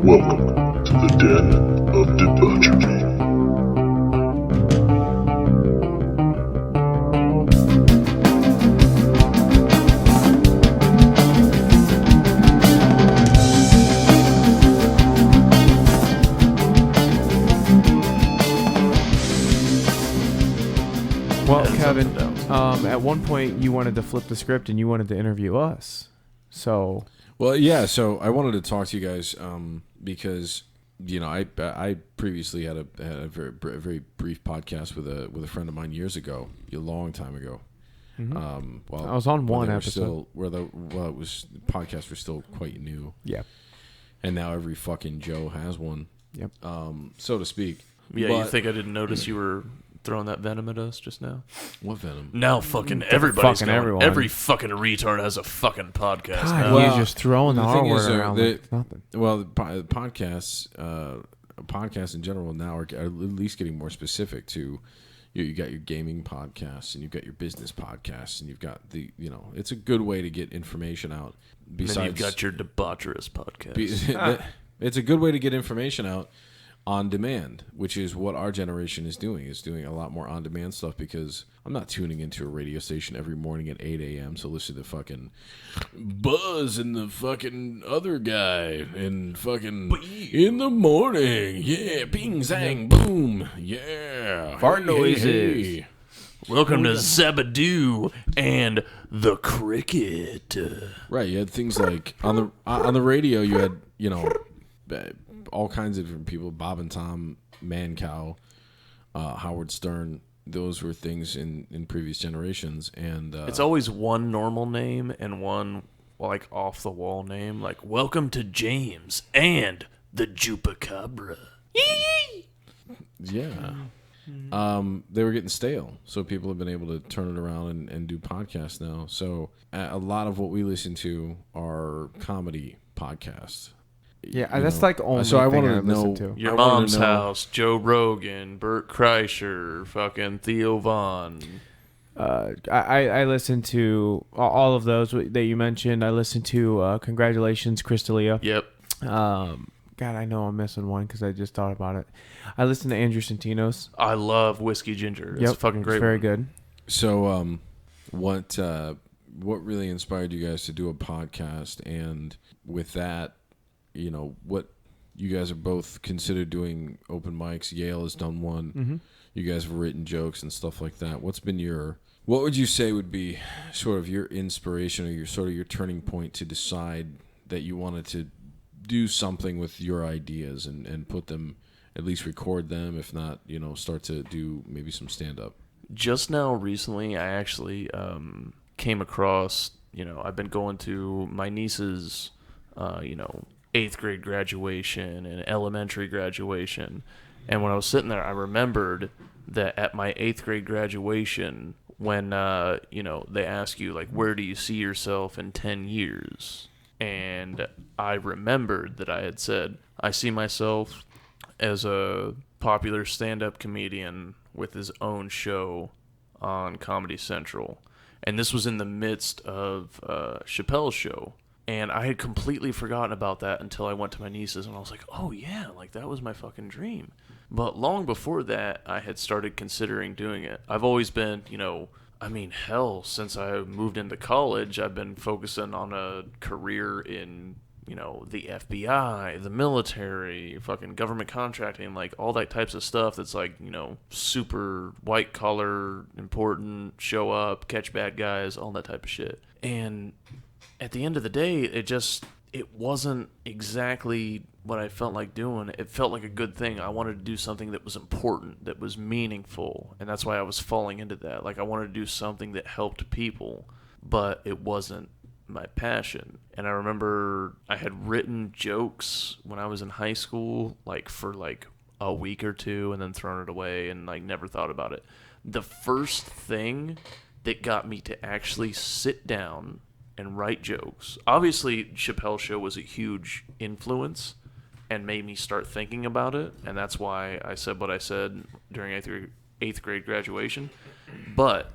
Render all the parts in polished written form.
Welcome to the Den of Debauchery. Well, Kevin, at one point you wanted to flip the script and you wanted to interview us. So, well, yeah. So I wanted to talk to you guys because I previously had a very brief podcast with a friend of mine years ago, a long time ago. Mm-hmm. I was on one episode the podcasts were still quite new. Yeah, and now every fucking Joe has one. Yep. So to speak. Yeah, but, you think I didn't notice you were throwing that venom at us just now? What venom? Now fucking everybody's fucking going. everyone. Every fucking retard has a fucking podcast God, now. well, just throwing the R thing word is, around like it's nothing. Well, the podcasts in general now are at least getting more specific to. You got your gaming podcasts, and you've got your business podcasts, and you've got it's a good way to get information out. Besides, then you've got your debaucherous podcast. It's a good way to get information out on demand, which is what our generation is doing a lot more on-demand stuff, because I'm not tuning into a radio station every morning at 8 a.m. to listen to fucking Buzz and the fucking other guy and fucking in the morning. Yeah, ping, zang, boom. Yeah. Fart noises. Hey. Welcome to Zabadoo and the Cricket. Right, you had things like on the radio you had, all kinds of different people, Bob and Tom, Mancow, Howard Stern. Those were things in previous generations, and it's always one normal name and one like off the wall name, like Welcome to James and the Jupacabra. Yeah. They were getting stale, so people have been able to turn it around and do podcasts now. So a lot of what we listen to are comedy podcasts. Yeah, that's like the only so I thing wanted I to know listen to. Your Mom's House, Joe Rogan, Bert Kreischer, fucking Theo Vaughn. I listen to all of those that you mentioned. I listen to Congratulations, Crystalia. Yep. God, I know I'm missing one because I just thought about it. I listen to Andrew Centino's. I love Whiskey Ginger. It's a fucking great. It's very one. good. So, what really inspired you guys to do a podcast? And with that, what you guys are both considered doing open mics. Yale has done one. Mm-hmm. You guys have written jokes and stuff like that. What would you say would be sort of your inspiration or your turning point to decide that you wanted to do something with your ideas and put them, at least record them, if not, start to do maybe some stand-up? Just now recently, I actually came across, I've been going to my niece's, 8th grade graduation and elementary graduation. And when I was sitting there, I remembered that at my 8th grade graduation, when, they ask you, like, where do you see yourself in 10 years? And I remembered that I had said, I see myself as a popular stand-up comedian with his own show on Comedy Central. And this was in the midst of Chappelle's show. And I had completely forgotten about that until I went to my niece's, and I was like, oh yeah, like that was my fucking dream. But long before that, I had started considering doing it. I've always been, since I moved into college, I've been focusing on a career in, the FBI, the military, fucking government contracting, like all that types of stuff that's like, super white collar, important, show up, catch bad guys, all that type of shit. And at the end of the day, it wasn't exactly what I felt like doing. It felt like a good thing. I wanted to do something that was important, that was meaningful, and that's why I was falling into that. Like, I wanted to do something that helped people, but it wasn't my passion. And I remember I had written jokes when I was in high school, like, for, like, a week or two, and then thrown it away and, like, never thought about it. The first thing that got me to actually sit down and write jokes. Obviously, Chappelle's show was a huge influence and made me start thinking about it, and that's why I said what I said during 8th grade graduation. But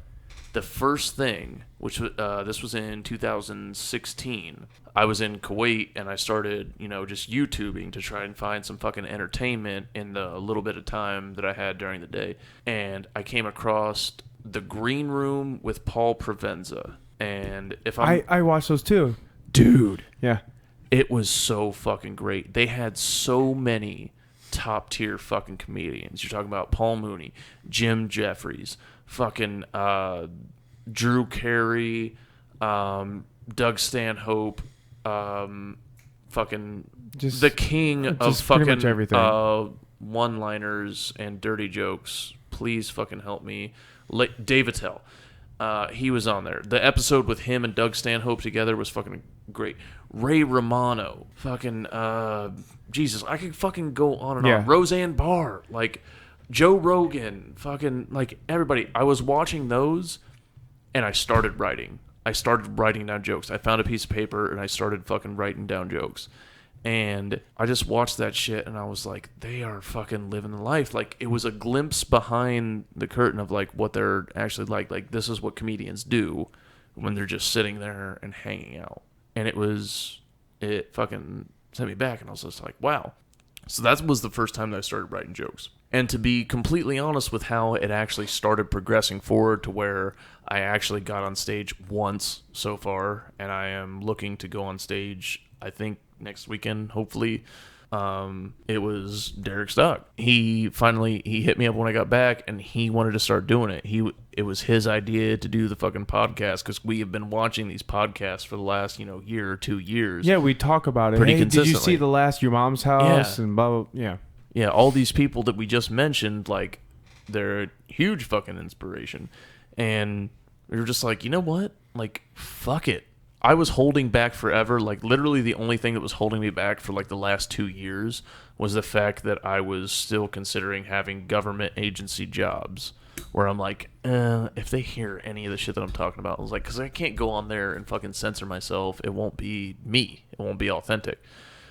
The first thing, which this was in 2016, I was in Kuwait and I started, just YouTubing to try and find some fucking entertainment in the little bit of time that I had during the day. And I came across The Green Room with Paul Provenza. And if I watched those too. Dude. Yeah. It was so fucking great. They had so many top tier fucking comedians. You're talking about Paul Mooney, Jim Jeffries, fucking Drew Carey, Doug Stanhope, fucking Just the king of just pretty much fucking everything. one-liners and dirty jokes. Please fucking help me. Dave Attell. He was on there. The episode with him and Doug Stanhope together was fucking great. Ray Romano. Fucking, Jesus, I could fucking go on and on. Roseanne Barr. Like, Joe Rogan. Fucking, like, everybody. I was watching those, and I started writing. I started writing down jokes. I found a piece of paper, and I started fucking writing down jokes. And I just watched that shit, and I was like, they are fucking living the life. Like, it was a glimpse behind the curtain of, like, what they're actually like. Like, this is what comedians do when they're just sitting there and hanging out. And it fucking sent me back, and I was just like, wow. So that was the first time that I started writing jokes. And to be completely honest with how it actually started progressing forward to where I actually got on stage once so far, and I am looking to go on stage, I think, next weekend, hopefully. It was Derek Stock. He hit me up when I got back, and he wanted to start doing it. It was his idea to do the fucking podcast, because we have been watching these podcasts for the last year or 2 years. Yeah, we talk about it. Pretty Hey, consistently. did you see the last Your Mom's House? Yeah. And blah, blah, yeah. Yeah, all these people that we just mentioned, like, they're a huge fucking inspiration. And we were just like, you know what? Like, fuck it. I was holding back forever. Like, literally the only thing that was holding me back for, like, the last 2 years was the fact that I was still considering having government agency jobs. Where I'm like, if they hear any of the shit that I'm talking about, I was like, because I can't go on there and fucking censor myself. It won't be me. It won't be authentic.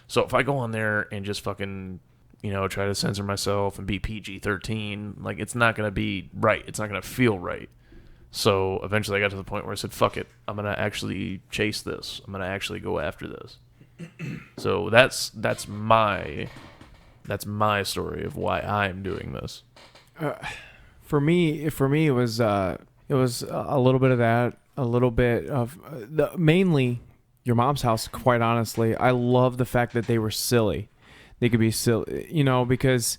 So if I go on there and just fucking, try to censor myself and be PG-13, like, it's not going to be right. It's not going to feel right. So eventually I got to the point where I said, fuck it. I'm going to actually chase this. I'm going to actually go after this. So that's my story of why I'm doing this. For me, it was a little bit of that, a little bit of mainly Your Mom's House. Quite honestly, I love the fact that they were silly. They could be silly, because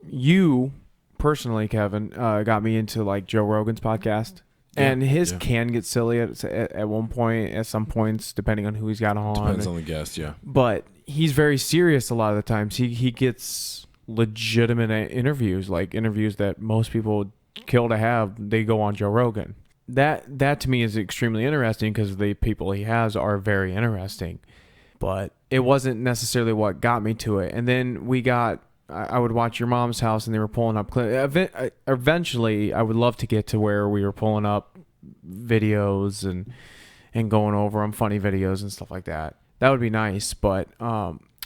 you personally, Kevin, got me into like Joe Rogan's podcast, and his can get silly at one point, at some points, depending on who he's got on. Depends on the guest, yeah. But he's very serious a lot of the times. He gets legitimate interviews, like interviews that most people kill to have. They go on Joe Rogan. That to me is extremely interesting because the people he has are very interesting. But it wasn't necessarily what got me to it. And then I would watch Your Mom's House, and they were pulling up clips. Eventually, I would love to get to where we were pulling up videos and going over them, funny videos and stuff like that. That would be nice. But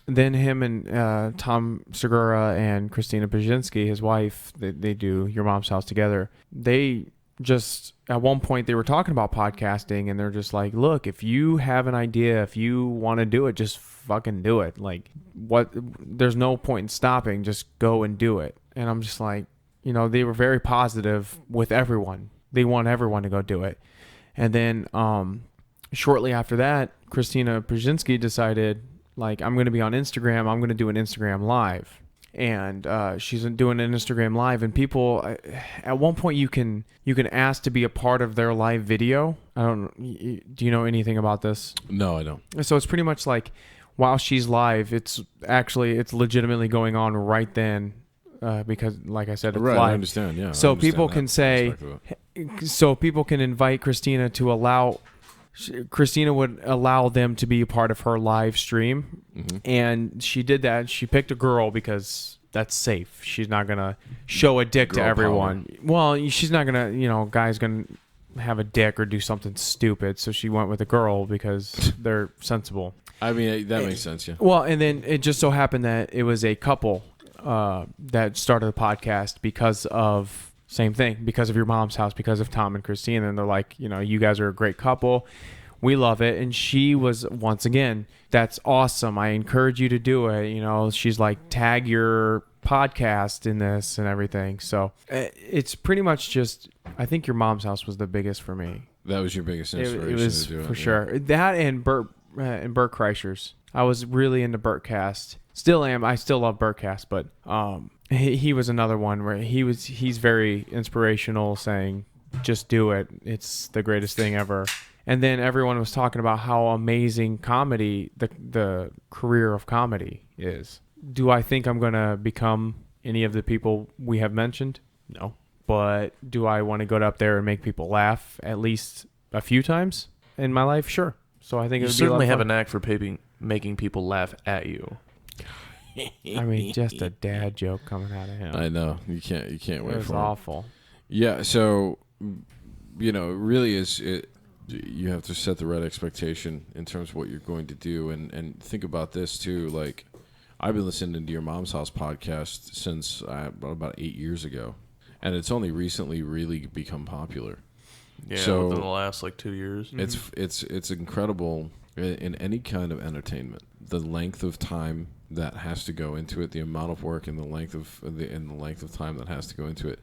then him and Tom Segura and Christina Pajinski, his wife, they do Your Mom's House together. They just, at one point, they were talking about podcasting, and they're just like, look, if you have an idea, if you want to do it, just fucking do it. Like, there's no point in stopping. Just go and do it. And I'm just like, they were very positive with everyone. They want everyone to go do it. And then shortly after that, Christina Pajinski decided, like, I'm going to be on Instagram. I'm going to do an Instagram live. And she's doing an Instagram live, and people, at one point, you can ask to be a part of their live video. Do you know anything about this? No, I don't. So it's pretty much like, while she's live, it's legitimately going on right then, because, like I said, it's live. I understand. Yeah. So people can people can invite Christina to allow. Christina would allow them to be a part of her live stream, and she did that. She picked a girl because that's safe. She's not gonna show a dick to everyone. Power. Well, she's not gonna, guy's gonna have a dick or do something stupid. So she went with a girl because they're sensible. I mean, that makes sense, yeah. Well, and then it just so happened that it was a couple that started the podcast because of same thing, because of your mom's house, because of Tom and Christine. And they're like, you guys are a great couple. We love it. And she was, once again, that's awesome. I encourage you to do it. She's like, tag your podcast in this and everything. So it's pretty much just, I think your mom's house was the biggest for me. That was your biggest inspiration. It was to do it, for sure. That and Bert Kreischer's. I was really into Bertcast. Still am. I still love Bertcast, but he was another one where he's very inspirational, saying, just do it. It's the greatest thing ever. And then everyone was talking about how amazing comedy, the career of comedy is. Do I think I'm going to become any of the people we have mentioned? No. But do I want to go up there and make people laugh at least a few times in my life? Sure. So I think you certainly have a knack for making people laugh at you. I mean, just a dad joke coming out of him. I know. You can't wait for it. It was awful. Yeah, so, it really is... You have to set the right expectation in terms of what you're going to do. And think about this, too. Like, I've been listening to your Mom's House podcast since about 8 years ago. And it's only recently really become popular. Yeah, so within the last, 2 years. It's incredible in any kind of entertainment. The length of time that has to go into it, the amount of work and the length of time that has to go into it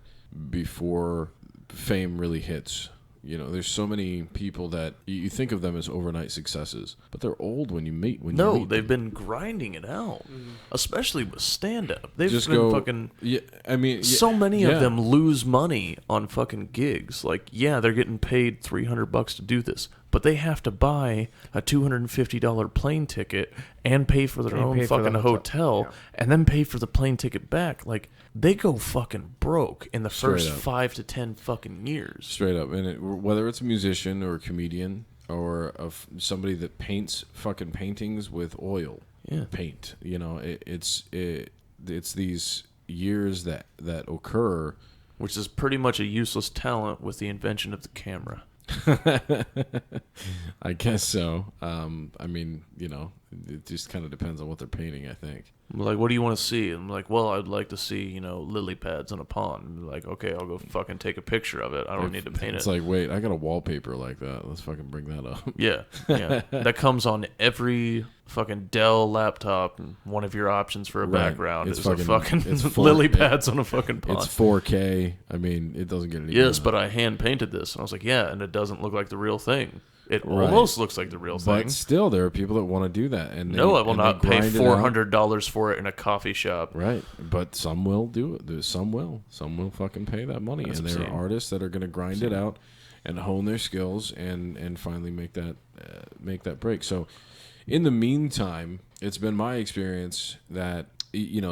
before fame really hits. There's so many people that you think of them as overnight successes, but they're old when you meet. They've been grinding it out, especially with stand-up. They've Just been go, fucking. Yeah, I mean, so many of them lose money on fucking gigs. They're getting paid $300 to do this, but they have to buy a $250 plane ticket and pay for their own fucking hotel, and then pay for the plane ticket back. They go fucking broke in the first 5 to 10 fucking years. Straight up. And whether it's a musician or a comedian or somebody that paints fucking paintings with oil paint, it's these years that occur. Which is pretty much a useless talent with the invention of the camera. I guess so. I mean, it just kind of depends on what they're painting, I think. What do you want to see? I'm like, well, I'd like to see, lily pads in a pond. I'm like, okay, I'll go fucking take a picture of it. I don't need to paint it. It's like, wait, I got a wallpaper like that. Let's fucking bring that up. Yeah. That comes on every fucking Dell laptop. One of your options for a background is a fucking lily pads on a fucking pond. It's 4K. I mean, it doesn't get any Yes, but I hand painted this. And I was like, yeah, and it doesn't look like the real thing. It almost looks like the real thing. But still, there are people that want to do that. And I will not pay $400 for it in a coffee shop. Right. But some will do it. Some will. Some will fucking pay that money. That's and there are artists that are going to grind it out and hone their skills and finally make that break. So in the meantime, it's been my experience that,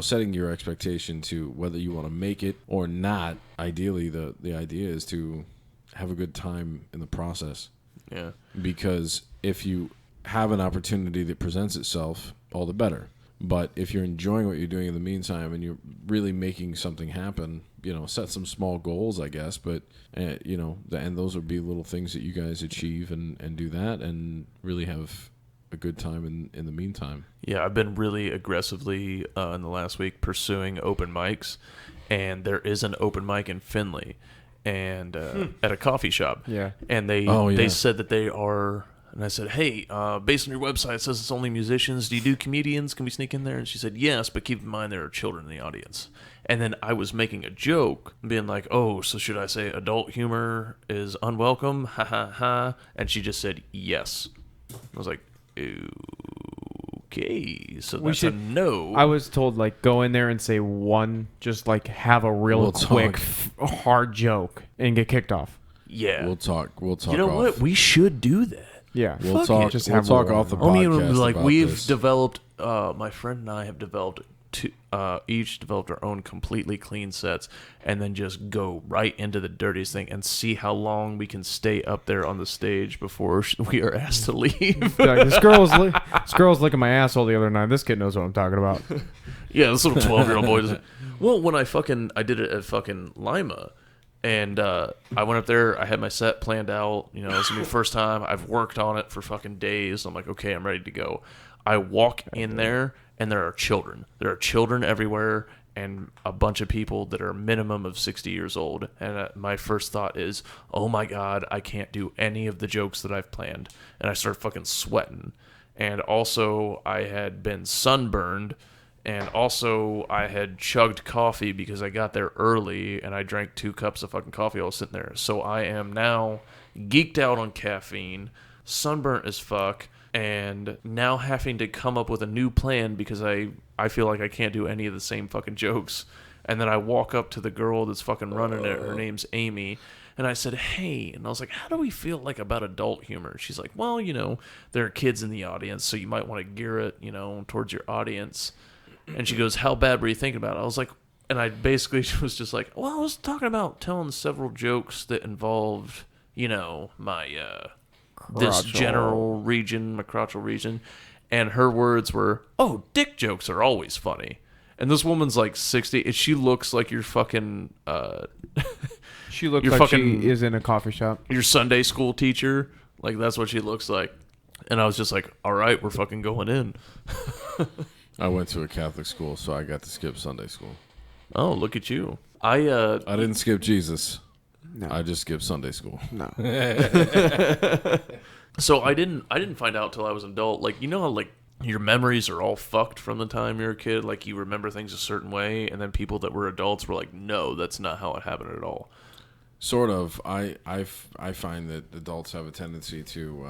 setting your expectation to whether you want to make it or not, ideally the idea is to have a good time in the process. Yeah. Because if you have an opportunity that presents itself, all the better. But if you're enjoying what you're doing in the meantime and you're really making something happen, set some small goals, I guess. But, and those would be little things that you guys achieve and do that and really have a good time in the meantime. Yeah, I've been really aggressively in the last week pursuing open mics. And there is an open mic in Findlay. And at a coffee shop. Yeah. And they said that they are, and I said, hey, based on your website, it says it's only musicians. Do you do comedians? Can we sneak in there? And she said, yes, but keep in mind there are children in the audience. And then I was making a joke, being like, oh, so should I say adult humor is unwelcome? Ha ha ha. And she just said, yes. I was like, okay, so that's a no. I was told, go in there and say one, just, have a real quick, hard joke and get kicked off. Yeah. We'll talk You know what? We should do that. Yeah. We'll talk off the podcast we've developed, my friend and I have developed each developed our own completely clean sets and then just go right into the dirtiest thing and see how long we can stay up there on the stage before we are asked to leave. This girl's licking my asshole the other night. This kid knows what I'm talking about. Yeah, this little 12-year-old boy doesn't. Well, when I did it at fucking Lima, and I went up there, I had my set planned out, this is going to be the first time, I've worked on it for fucking days, I'm like, okay, I'm ready to go. I walk in there, and there are children. There are children everywhere, and a bunch of people that are a minimum of 60 years old. And my first thought is, oh my God, I can't do any of the jokes that I've planned. And I start fucking sweating. And also, I had been sunburned. And also, I had chugged coffee because I got there early and I drank 2 cups of fucking coffee while I was sitting there. So I am now geeked out on caffeine, sunburnt as fuck, and now having to come up with a new plan because I feel like I can't do any of the same fucking jokes. And then I walk up to the girl that's fucking running it. Her name's Amy. And I said, hey. And I was like, how do we feel like about adult humor? She's like, well, there are kids in the audience, so you might want to gear it, towards your audience. And she goes, how bad were you thinking about it? I was like, and I basically was just like, well, I was talking about telling several jokes that involved, my this general region, my crotchal region. And her words were, oh, dick jokes are always funny. And this woman's like 60, and she looks like your fucking... she looks like she is in a coffee shop. Your Sunday school teacher. Like, that's what she looks like. And I was just like, all right, we're fucking going in. I went to a Catholic school, so I got to skip Sunday school. Oh, look at you. I didn't skip Jesus. No. I just skipped Sunday school. No. So I didn't find out till I was an adult. Like, how like your memories are all fucked from the time you're a kid. Like, you remember things a certain way, and then people that were adults were like, no, that's not how it happened at all. Sort of. I find that adults have a tendency to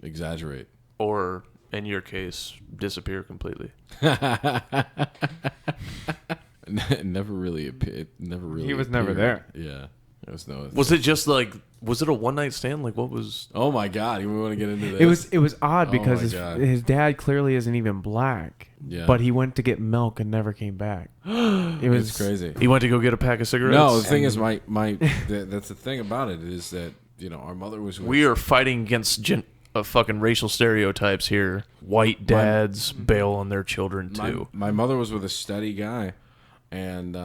exaggerate. Or, in your case, disappear completely. It never really. He was never there. Yeah. Was it just like? Was it a one night stand? Like, what was? Oh my God! We want to get into this. It was odd because his dad clearly isn't even black. Yeah. But he went to get milk and never came back. It's crazy. He went to go get a pack of cigarettes. No, the thing is, that's the thing about it is that our mother was. We are fighting against fucking racial stereotypes here. White dads bail on their children too. My mother was with a steady guy. And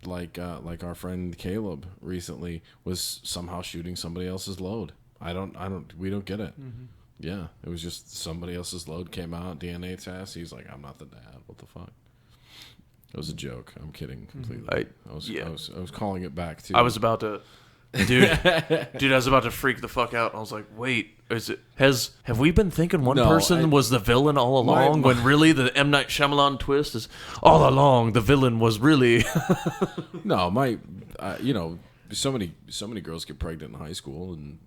like our friend Caleb recently was somehow shooting somebody else's load. We don't get it. Mm-hmm. Yeah, it was just somebody else's load came out, DNA test. He's like, I'm not the dad. What the fuck? It was a joke. I'm kidding completely. I was calling it back too. I was about to, dude. I was about to freak the fuck out. I was like, wait. Have we been thinking one person was the villain all along when really the M. Night Shyamalan twist is all along the villain was really No, so many girls get pregnant in high school, and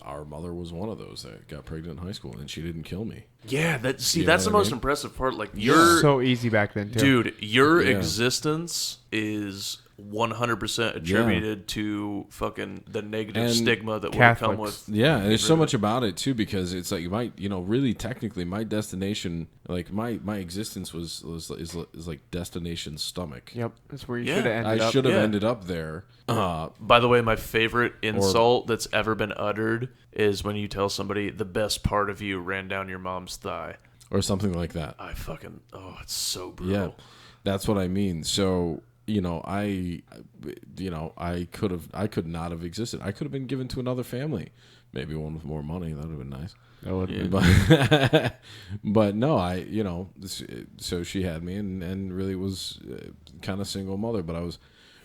our mother was one of those that got pregnant in high school, and she didn't kill me. Yeah, that's the most impressive part. Like, you're so easy back then too. Dude, your existence is 100% attributed to fucking the negative stigma that would come with. Yeah, and there's so much about it too, because it's like, really technically my destination, like my existence is like destination stomach. Yep, that's where you should have ended up. I should have ended up there. By the way, my favorite insult that's ever been uttered is when you tell somebody the best part of you ran down your mom's thigh. Or something like that. It's so brutal. Yeah, that's what I mean. So, I could not have existed. I could have been given to another family, maybe one with more money. That would have been nice. That would have been. But no, so she had me and really was kind of single mother. But I was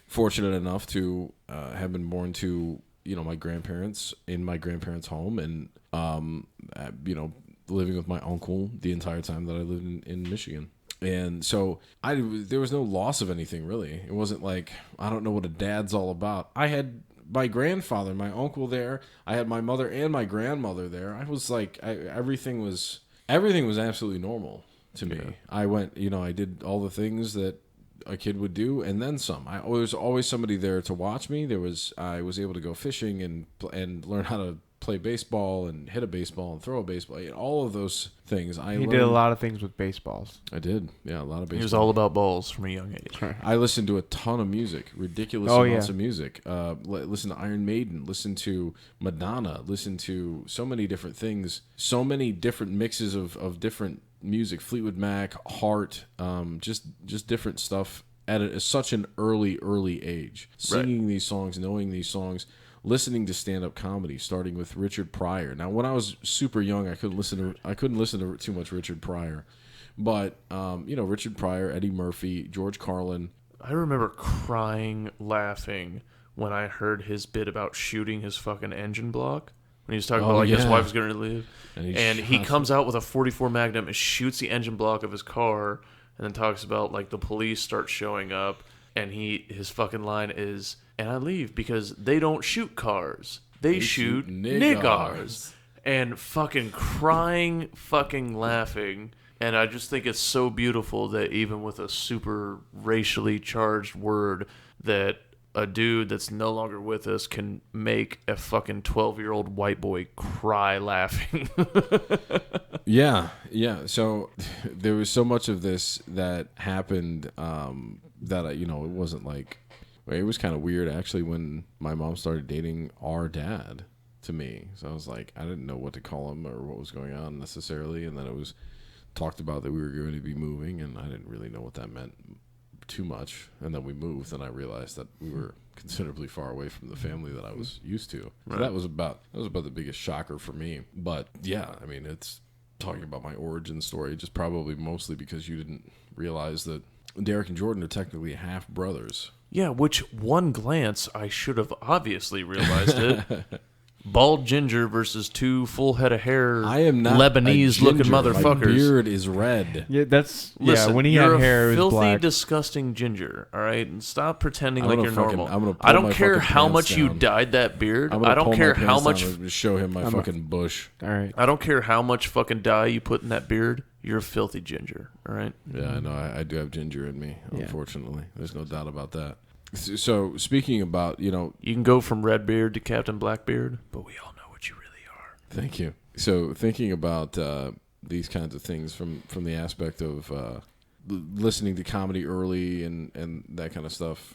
fortunate enough to have been born to my grandparents in my grandparents' home, and living with my uncle the entire time that I lived in Michigan. And so there was no loss of anything, really. It wasn't like, I don't know what a dad's all about. I had my grandfather, my uncle there. I had my mother and my grandmother there. I was like, everything was absolutely normal to me. Yeah. I went, I did all the things that a kid would do, and then some. There was always somebody there to watch me. I was able to go fishing and learn how to play baseball and hit a baseball and throw a baseball. All of those things. He did a lot of things with baseballs. I did. Yeah, a lot of baseball. He was all about balls from a young age. I listened to a ton of music, ridiculous amounts of music. Listen to Iron Maiden, listen to Madonna, listen to so many different things, so many different mixes of different music, Fleetwood Mac, Heart, just different stuff at such an early age. Singing these songs, knowing these songs, listening to stand-up comedy, starting with Richard Pryor. Now, when I was super young, I couldn't listen to too much Richard Pryor, but Richard Pryor, Eddie Murphy, George Carlin. I remember crying, laughing when I heard his bit about shooting his fucking engine block. When he was talking about his wife was going to leave, and he comes out with a .44 Magnum and shoots the engine block of his car, and then talks about like the police start showing up, and his fucking line is, "And I leave because they don't shoot cars, they shoot niggars," and fucking crying, fucking laughing. And I just think it's so beautiful that even with a super racially charged word, that a dude that's no longer with us can make a fucking 12-year-old white boy cry laughing. Yeah. So there was so much of this that happened that it wasn't like, it was kind of weird actually when my mom started dating our dad to me. So I was like, I didn't know what to call him or what was going on necessarily, and then it was talked about that we were going to be moving, and I didn't really know what that meant too much. And then we moved, and I realized that we were considerably far away from the family that I was used to. So that was about the biggest shocker for me. But yeah, I mean, it's talking about my origin story, just probably mostly because you didn't realize that Derek and Jordan are technically half brothers. Yeah, which one glance I should have obviously realized it. Bald ginger versus two full head of hair. I am not Lebanese-looking motherfuckers. My beard is red. Yeah, Listen, when he you're had hair, a it was filthy, black. disgusting ginger. All right, and stop pretending like you're I'm normal. gonna I pull don't my care fucking how pants much you down. dyed that beard. I'm gonna I don't pull care my how pants much. down and show him my fucking bush. All right. I don't care how much fucking dye you put in that beard. You're a filthy ginger. All right. Yeah, I know. I do have ginger in me. Unfortunately, there's no doubt about that. So speaking about, you can go from red beard to Captain Blackbeard, but we all know what you really are. Thank you. So thinking about these kinds of things from the aspect of listening to comedy early and that kind of stuff,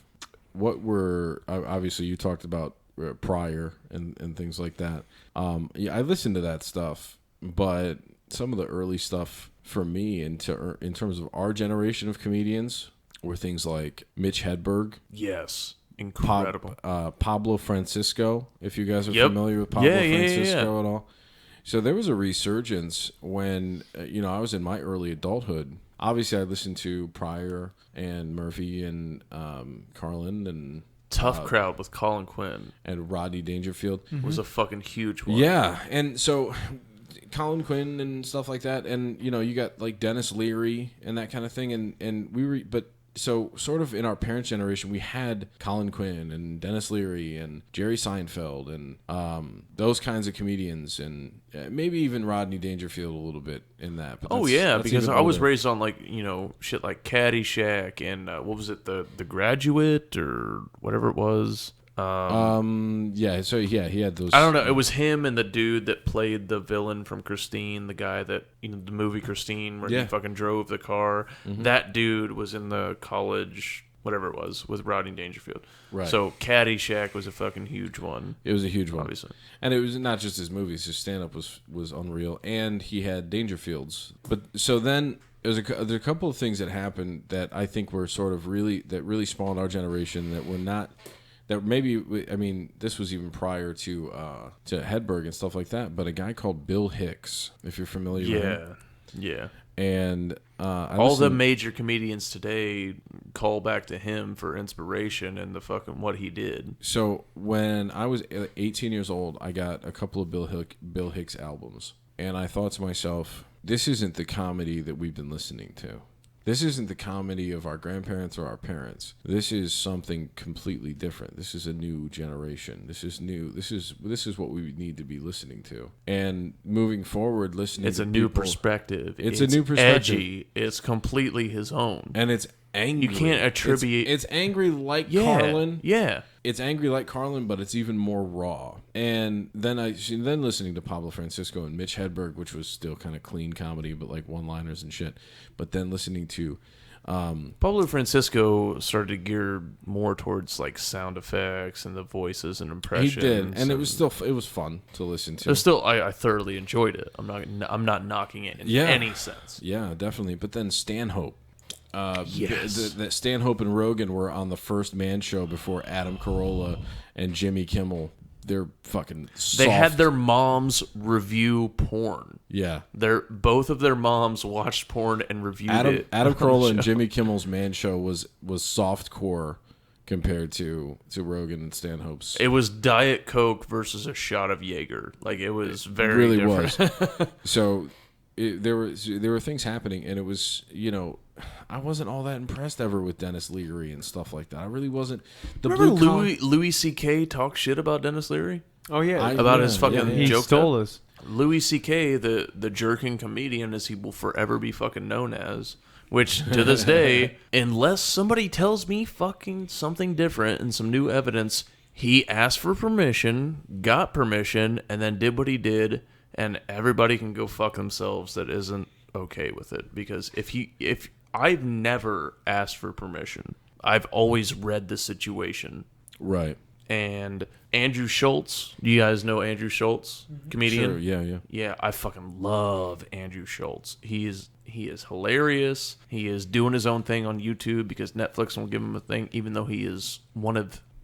what were, obviously you talked about Pryor and things like that. I listened to that stuff, but some of the early stuff for me in terms of our generation of comedians were things like Mitch Hedberg. Yes. Incredible. Pablo Francisco, if you guys are familiar with Pablo Francisco at all. So there was a resurgence when, I was in my early adulthood. Obviously, I listened to Pryor and Murphy and Carlin and... Tough Crowd with Colin Quinn. And Rodney Dangerfield. Was a fucking huge one. Yeah, and so... Colin Quinn and stuff like that, and you got like Dennis Leary and that kind of thing, and we were, but so sort of in our parents' generation, we had Colin Quinn and Dennis Leary and Jerry Seinfeld and those kinds of comedians, and maybe even Rodney Dangerfield a little bit in that. But that's because even I was older. raised on like shit like Caddyshack and what was it, the Graduate or whatever it was. So he had those. I don't know. It was him and the dude that played the villain from Christine, the guy that the movie Christine, where he fucking drove the car. Mm-hmm. That dude was in the college, whatever it was, with Rodney Dangerfield. Right. So Caddyshack was a fucking huge one. It was a huge one, obviously, and it was not just his movies. His stand-up was unreal, and he had Dangerfields. But so then. There's a couple of things that happened that I think were sort of really spawned our generation that were not. That maybe, I mean, this was even prior to Hedberg and stuff like that, but a guy called Bill Hicks, if you're familiar with him. Yeah. And all the major comedians today call back to him for inspiration and the fucking what he did. So when I was 18 years old, I got a couple of Bill Hicks albums, and I thought to myself, this isn't the comedy that we've been listening to. This isn't the comedy of our grandparents or our parents. This is something completely different. This is a new generation. This is new. This is what we need to be listening to. And moving forward, listening. It's a new perspective. It's a new perspective. Edgy. It's completely his own. And it's angry. You can't attribute. It's angry like Carlin. Yeah. It's angry like Carlin, but it's even more raw. And then listening to Pablo Francisco and Mitch Hedberg, which was still kind of clean comedy, but like one-liners and shit. But then listening to Pablo Francisco started to gear more towards like sound effects and the voices and impressions. He did, and it was fun to listen to. It was still, I thoroughly enjoyed it. I'm not knocking it in any sense. Yeah, definitely. But then Stanhope. Yes. That Stanhope and Rogan were on the first Man Show before Adam Carolla and Jimmy Kimmel they're fucking soft. They had their moms review porn. Yeah. Both of their moms watched porn and reviewed it. Adam Carolla and Jimmy Kimmel's Man Show was soft core compared to Rogan and Stanhope's. It was Diet Coke versus a shot of Jaeger. Like, it was very really different. Was. So there were things happening, and it was, I wasn't all that impressed ever with Dennis Leary and stuff like that. I really wasn't. Remember Louis C.K. talk shit about Dennis Leary? Oh yeah, about his fucking he joke. stole us. Louis C.K., the jerking comedian, as he will forever be fucking known as. Which, to this day, unless somebody tells me fucking something different and some new evidence, he asked for permission, got permission, and then did what he did, and everybody can go fuck themselves that isn't okay with it. Because if I've never asked for permission, I've always read the situation. Right. And Andrew Schultz, do you guys know Andrew Schultz, comedian? Sure, yeah. Yeah, I fucking love Andrew Schultz. He is hilarious. He is doing his own thing on YouTube because Netflix won't give him a thing, even though he is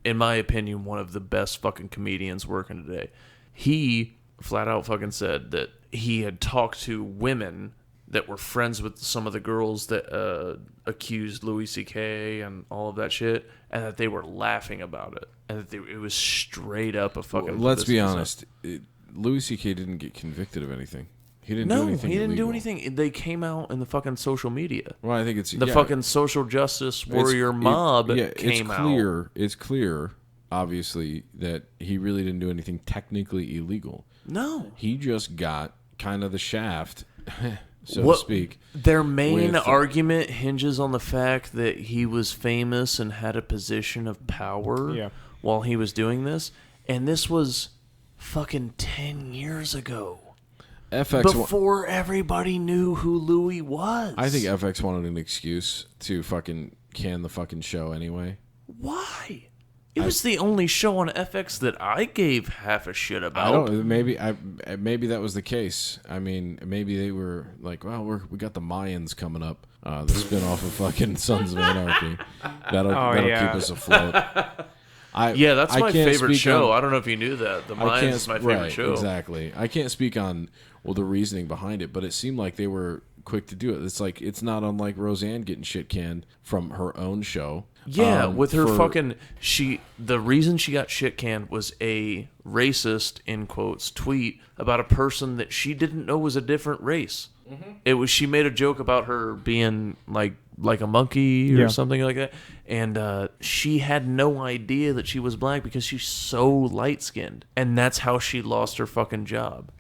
in my opinion, one of the best fucking comedians working today. He flat out fucking said that he had talked to women that were friends with some of the girls that accused Louis C.K. and all of that shit, and that they were laughing about it, and that it was straight up a fucking. Well, let's be honest. Louis C.K. didn't get convicted of anything. He didn't do anything. He didn't illegal. do anything. They came out in the fucking social media. Well, I think it's the fucking social justice warrior mob came out. It's clear, obviously, that he really didn't do anything technically illegal. No, he just got kind of the shaft. So to speak. Their main argument hinges on the fact that he was famous and had a position of power while he was doing this. And this was fucking 10 years ago. Before everybody knew who Louis was. I think FX wanted an excuse to fucking can the fucking show anyway. Why? It was the only show on FX that I gave half a shit about. I don't. Maybe that was the case. I mean, maybe they were like, "Well, we got the Mayans coming up, the spinoff of fucking Sons of Anarchy. That'll keep us afloat." That's my favorite show. I don't know if you knew that. The Mayans is my favorite show. Exactly. I can't speak on the reasoning behind it, but it seemed like they were quick to do it. It's not unlike Roseanne getting shit canned from her own show. Yeah, with her the reason she got shit canned was a racist, in quotes, tweet about a person that she didn't know was a different race. Mm-hmm. She made a joke about her being like a monkey or something like that, and she had no idea that she was black because she's so light skinned, and that's how she lost her fucking job.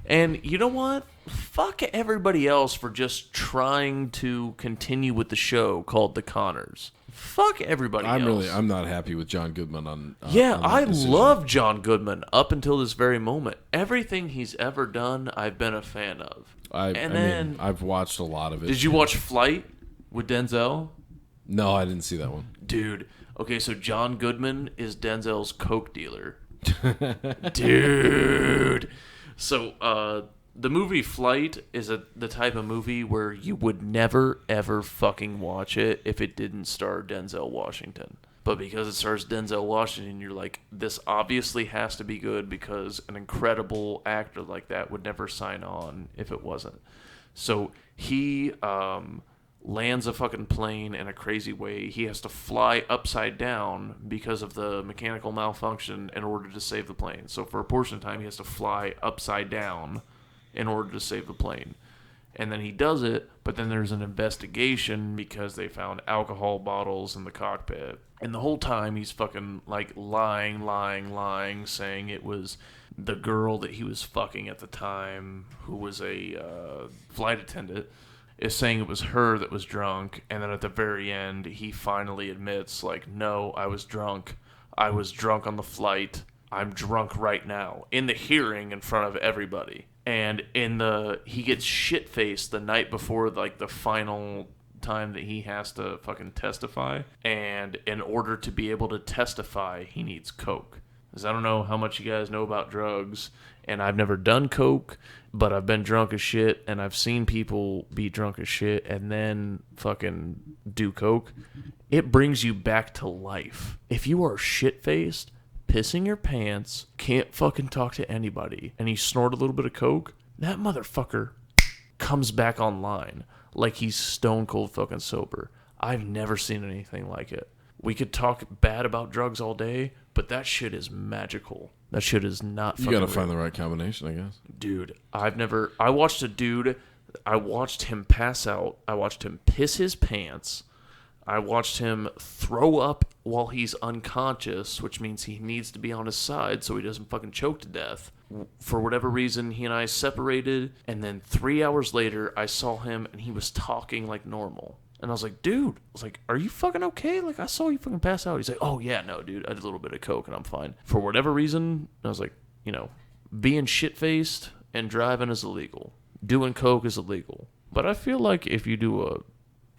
And you know what? Fuck everybody else for just trying to continue with the show called The Conners. Fuck everybody else. I'm not happy with John Goodman on I love John Goodman up until this very moment. Everything he's ever done, I've been a fan of. I've watched a lot of it. Did you watch Flight with Denzel? No, I didn't see that one. Dude, okay, so John Goodman is Denzel's coke dealer. Dude. So, the movie Flight is the type of movie where you would never, ever fucking watch it if it didn't star Denzel Washington. But because it stars Denzel Washington, you're like, this obviously has to be good because an incredible actor like that would never sign on if it wasn't. So he lands a fucking plane in a crazy way. He has to fly upside down because of the mechanical malfunction in order to save the plane. So for a portion of time, he has to fly upside down in order to save the plane. And then he does it, but then there's an investigation because they found alcohol bottles in the cockpit. And the whole time he's fucking like lying, saying it was the girl that he was fucking at the time, who was a flight attendant, is saying it was her that was drunk. And then at the very end, he finally admits, like, no, I was drunk. I was drunk on the flight. I'm drunk right now. In the hearing in front of everybody. And he gets shit-faced the night before, like, the final time that he has to fucking testify. And in order to be able to testify, he needs coke. Because I don't know how much you guys know about drugs, and I've never done coke, but I've been drunk as shit, and I've seen people be drunk as shit and then fucking do coke. It brings you back to life. If you are shit-faced, pissing your pants, can't fucking talk to anybody, and you snort a little bit of coke, that motherfucker comes back online like he's stone cold fucking sober. I've never seen anything like it. We could talk bad about drugs all day, but that shit is magical. That shit is not fucking You gotta real. find the right combination, I guess. Dude, I watched a dude, I watched him pass out, I watched him piss his pants, I watched him throw up while he's unconscious, which means he needs to be on his side so he doesn't fucking choke to death. For whatever reason, he and I separated, and then 3 hours later, I saw him, and he was talking like normal. And I was like, dude, are you fucking okay? Like, I saw you fucking pass out. He's like, oh, yeah, no, dude, I did a little bit of coke, and I'm fine. For whatever reason, I was like, being shit-faced and driving is illegal. Doing coke is illegal. But I feel like if you do a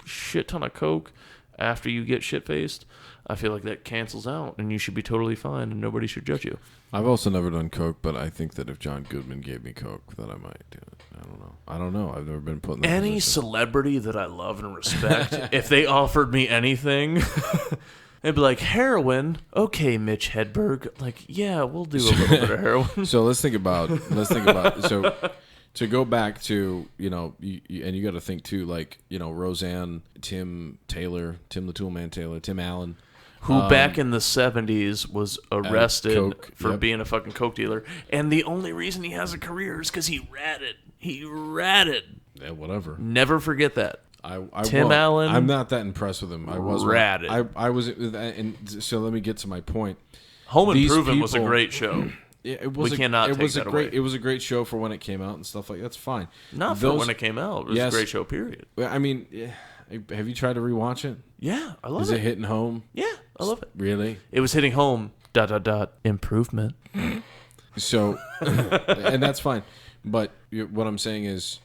shit ton of coke after you get shit-faced, I feel like that cancels out, and you should be totally fine, and nobody should judge you. I've also never done coke, but I think that if John Goodman gave me coke, that I might do it. I don't know. I've never been put in that Any position. celebrity that I love and respect, if they offered me anything, they'd be like, heroin? Okay, Mitch Hedberg. Like, yeah, we'll do a little bit of heroin. So let's think about so to go back to, and you got to think too, like, Roseanne, Tim the Toolman Taylor, Tim Allen, who back in the 70s was arrested coke, for yep. being a fucking coke dealer. And the only reason he has a career is because he ratted. He ratted. Yeah, whatever. Never forget that. I Tim won't. Allen. I'm not that impressed with him. I was ratted. I was, and so let me get to my point. Home These Improvement was a people- great show. Yeah, it was. We cannot it take was that a great. away. It was a great show for when it came out and stuff like that's fine. Not for when it came out. It was Yes. a great show, period. I mean, have you tried to rewatch it? Yeah, I love Is it hitting home? Yeah, I love it. Really? It was hitting home. ... Improvement. So, and that's fine. But what I'm saying is,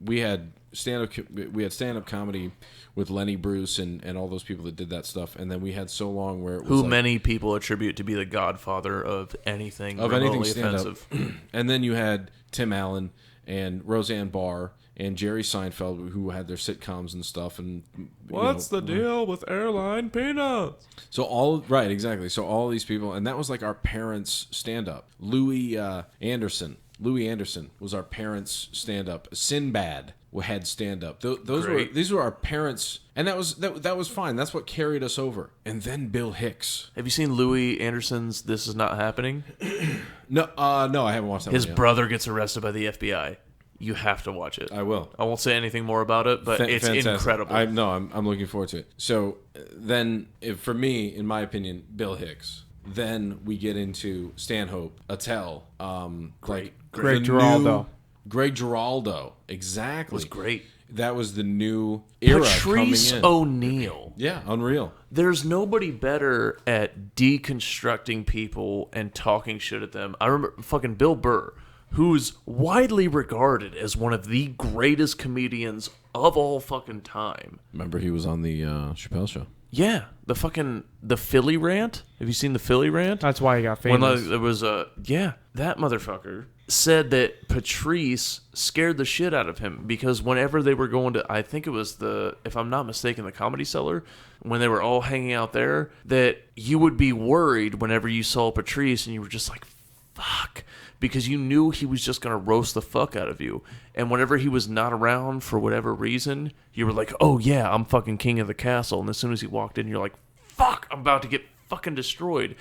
we had stand-up comedy with Lenny Bruce and all those people that did that stuff, and then we had so long where it was Who like, many people attribute to be the godfather of anything remotely offensive. And then you had Tim Allen and Roseanne Barr and Jerry Seinfeld, who had their sitcoms and stuff. And the deal with airline peanuts? So exactly. So all these people, and that was like our parents' stand-up. Louis Anderson was our parents' stand-up. Sinbad had stand-up. These were our parents, and that was fine. That's what carried us over. And then Bill Hicks. Have you seen Louis Anderson's This Is Not Happening? No, I haven't watched that. His one yet. brother gets arrested by the FBI. You have to watch it. I will. I won't say anything more about it, but it's Fantastic. incredible. I'm looking forward to it. So then, for me, in my opinion, Bill Hicks. Then we get into Stanhope, Attell, Greg the Giraldo. Greg Giraldo, exactly. was great. That was the new era Patrice coming in. O'Neill. Yeah, unreal. There's nobody better at deconstructing people and talking shit at them. I remember fucking Bill Burr, who's widely regarded as one of the greatest comedians of all fucking time. Remember he was on the Chappelle Show. Yeah, the Philly rant. Have you seen the Philly rant? That's why he got famous. When there was that motherfucker said that Patrice scared the shit out of him because whenever they were going to, I think it was if I'm not mistaken, the Comedy Cellar, when they were all hanging out there, that you would be worried whenever you saw Patrice and you were just like, fuck, because you knew he was just going to roast the fuck out of you. And whenever he was not around for whatever reason, you were like, oh yeah, I'm fucking king of the castle. And as soon as he walked in, you're like, fuck, I'm about to get fucking destroyed.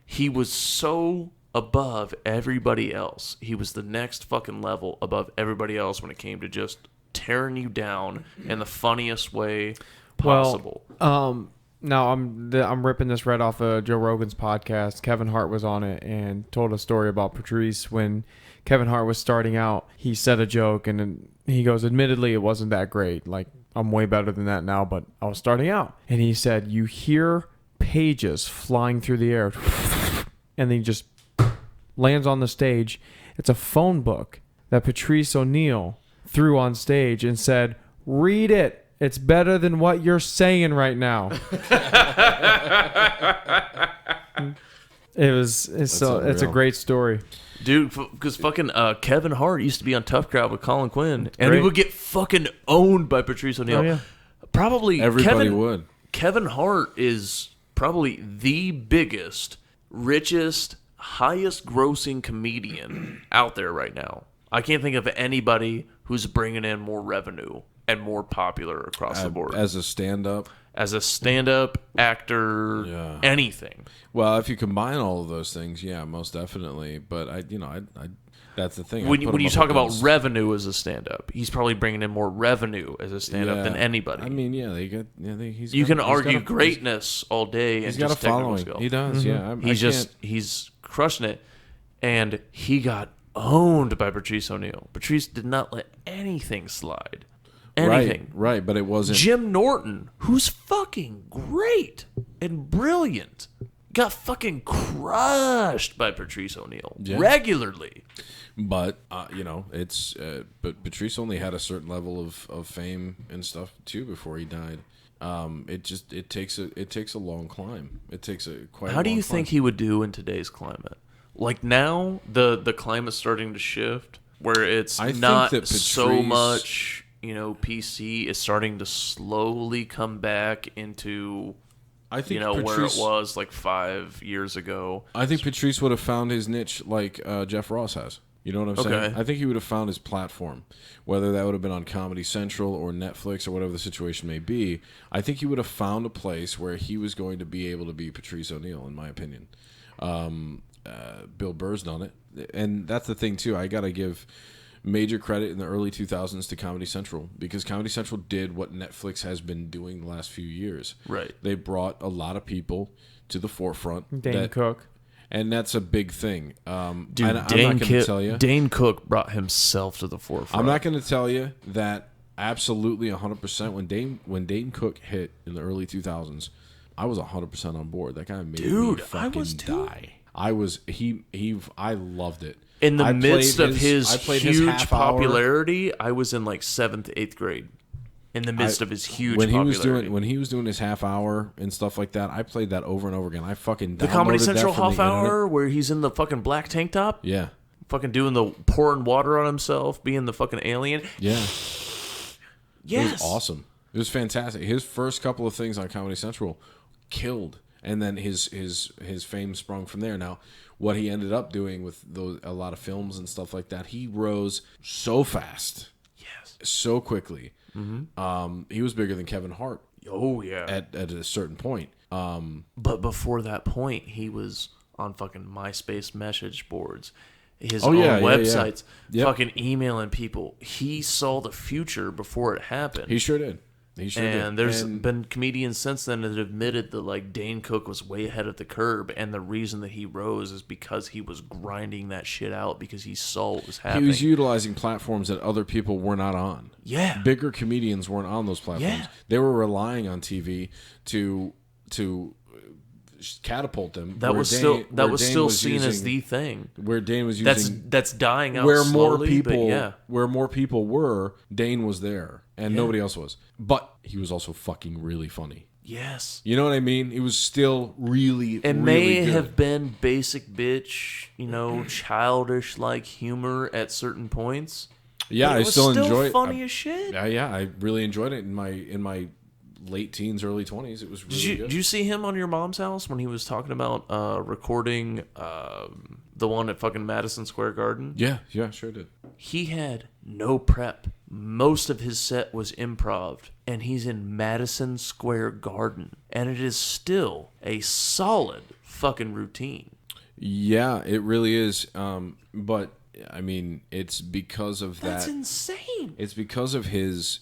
He was so above everybody else. He was the next fucking level above everybody else when it came to just tearing you down in the funniest way possible. Now I'm ripping this right off of Joe Rogan's podcast. Kevin Hart was on it and told a story about Patrice. When Kevin Hart was starting out, he said a joke and then he goes, admittedly, it wasn't that great. Like, I'm way better than that now, but I was starting out. And he said, you hear pages flying through the air and then he just lands on the stage. It's a phone book that Patrice O'Neill threw on stage and said, read it. It's better than what you're saying right now. It's a great story. Dude, because fucking Kevin Hart used to be on Tough Crowd with Colin Quinn, and Great. he would get fucking owned by Patrice O'Neill. Oh, yeah. Probably Everybody would. Kevin Hart is probably the biggest richest, highest grossing comedian out there right now. I can't think of anybody who's bringing in more revenue and more popular across the board. As a stand-up? As a stand-up, actor, anything. Well, if you combine all of those things, yeah, most definitely. But I that's the thing. When you talk about revenue as a stand-up, he's probably bringing in more revenue as a stand-up than anybody. I mean, yeah, you can argue greatness all day. He's and got just a following. Skill. He does, yeah. He's crushing it, and he got owned by Patrice O'Neal. Patrice did not let anything slide. Anything. Right, but it wasn't. Jim Norton, who's fucking great and brilliant, got fucking crushed by Patrice O'Neal regularly. But but Patrice only had a certain level of fame and stuff too before he died. It takes a long climb. It takes a quite. How do you think he would do in today's climate? Like now, the climate's starting to shift where it's not so much. PC is starting to slowly come back into, where it was like 5 years ago. I think Patrice would have found his niche like Jeff Ross has. You know what I'm saying? I think he would have found his platform, whether that would have been on Comedy Central or Netflix or whatever the situation may be. I think he would have found a place where he was going to be able to be Patrice O'Neal, in my opinion. Bill Burr's done it. And that's the thing, too. I got to give major credit in the early 2000s to Comedy Central, because Comedy Central did what Netflix has been doing the last few years. Right. They brought a lot of people to the forefront. Dane Cook. And that's a big thing. Dude, I'm not going to tell you. Dane Cook brought himself to the forefront. I'm not going to tell you that absolutely 100%. When Dane Cook hit in the early 2000s, I was 100% on board. That guy made me fucking die. I loved it. In the midst of his huge popularity, I was in like 7th, 8th grade. In the midst of his huge popularity. When he was doing his half hour and stuff like that, I played that over and over again. I fucking downloaded the Comedy Central that from half hour where he's in the fucking black tank top. Yeah. Fucking doing the pouring water on himself, being the fucking alien. Yeah. Yes. It was awesome. It was fantastic. His first couple of things on Comedy Central killed, and then his fame sprung from there. Now, what he ended up doing with a lot of films and stuff like that, he rose so fast. Yes. So quickly. Mm-hmm. He was bigger than Kevin Hart. Oh, yeah. At a certain point. But before that point, he was on fucking MySpace message boards, his websites, fucking emailing people. He saw the future before it happened. He sure did. There's been comedians since then that admitted that like Dane Cook was way ahead of the curve, and the reason that he rose is because he was grinding that shit out because he saw what was happening. He was utilizing platforms that other people were not on. Yeah, bigger comedians weren't on those platforms. Yeah. They were relying on TV to catapult them. That was still seen as the thing. Where Dane was using that's dying out where slowly, where more people were, Dane was there and nobody else was. But he was also fucking really funny. Yes. You know what I mean? He was still really It may have been basic bitch, childish like humor at certain points. Yeah, I still enjoy it. Funny as shit. Yeah, I really enjoyed it in my late teens, early 20s. It was really good. Did you see him on your mom's house when he was talking about recording the one at fucking Madison Square Garden? Yeah, sure did. He had no prep. Most of his set was improv, and he's in Madison Square Garden, and it is still a solid fucking routine. Yeah, it really is. But I mean, it's because of that. That's insane. It's because of his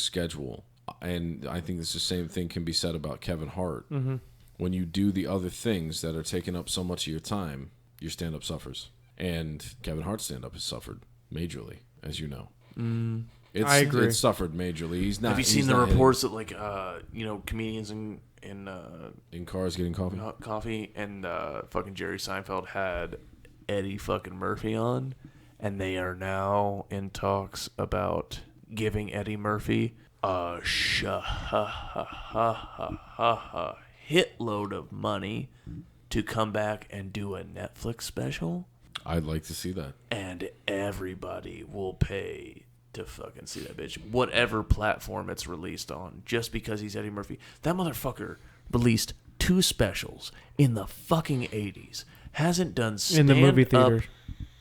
schedule. And I think the same thing can be said about Kevin Hart. Mm-hmm. When you do the other things that are taking up so much of your time, your stand-up suffers. And Kevin Hart's stand-up has suffered majorly, as you know. I agree. It's suffered majorly. He's not. Have you seen the reports that comedians in cars getting coffee? Coffee and fucking Jerry Seinfeld had Eddie fucking Murphy on, and they are now in talks about giving Eddie Murphy a hitload of money to come back and do a Netflix special. I'd like to see that. And everybody will pay to fucking see that bitch. Whatever platform it's released on, just because he's Eddie Murphy. That motherfucker released 2 specials in the fucking 80s. Hasn't done In stand the movie up theater.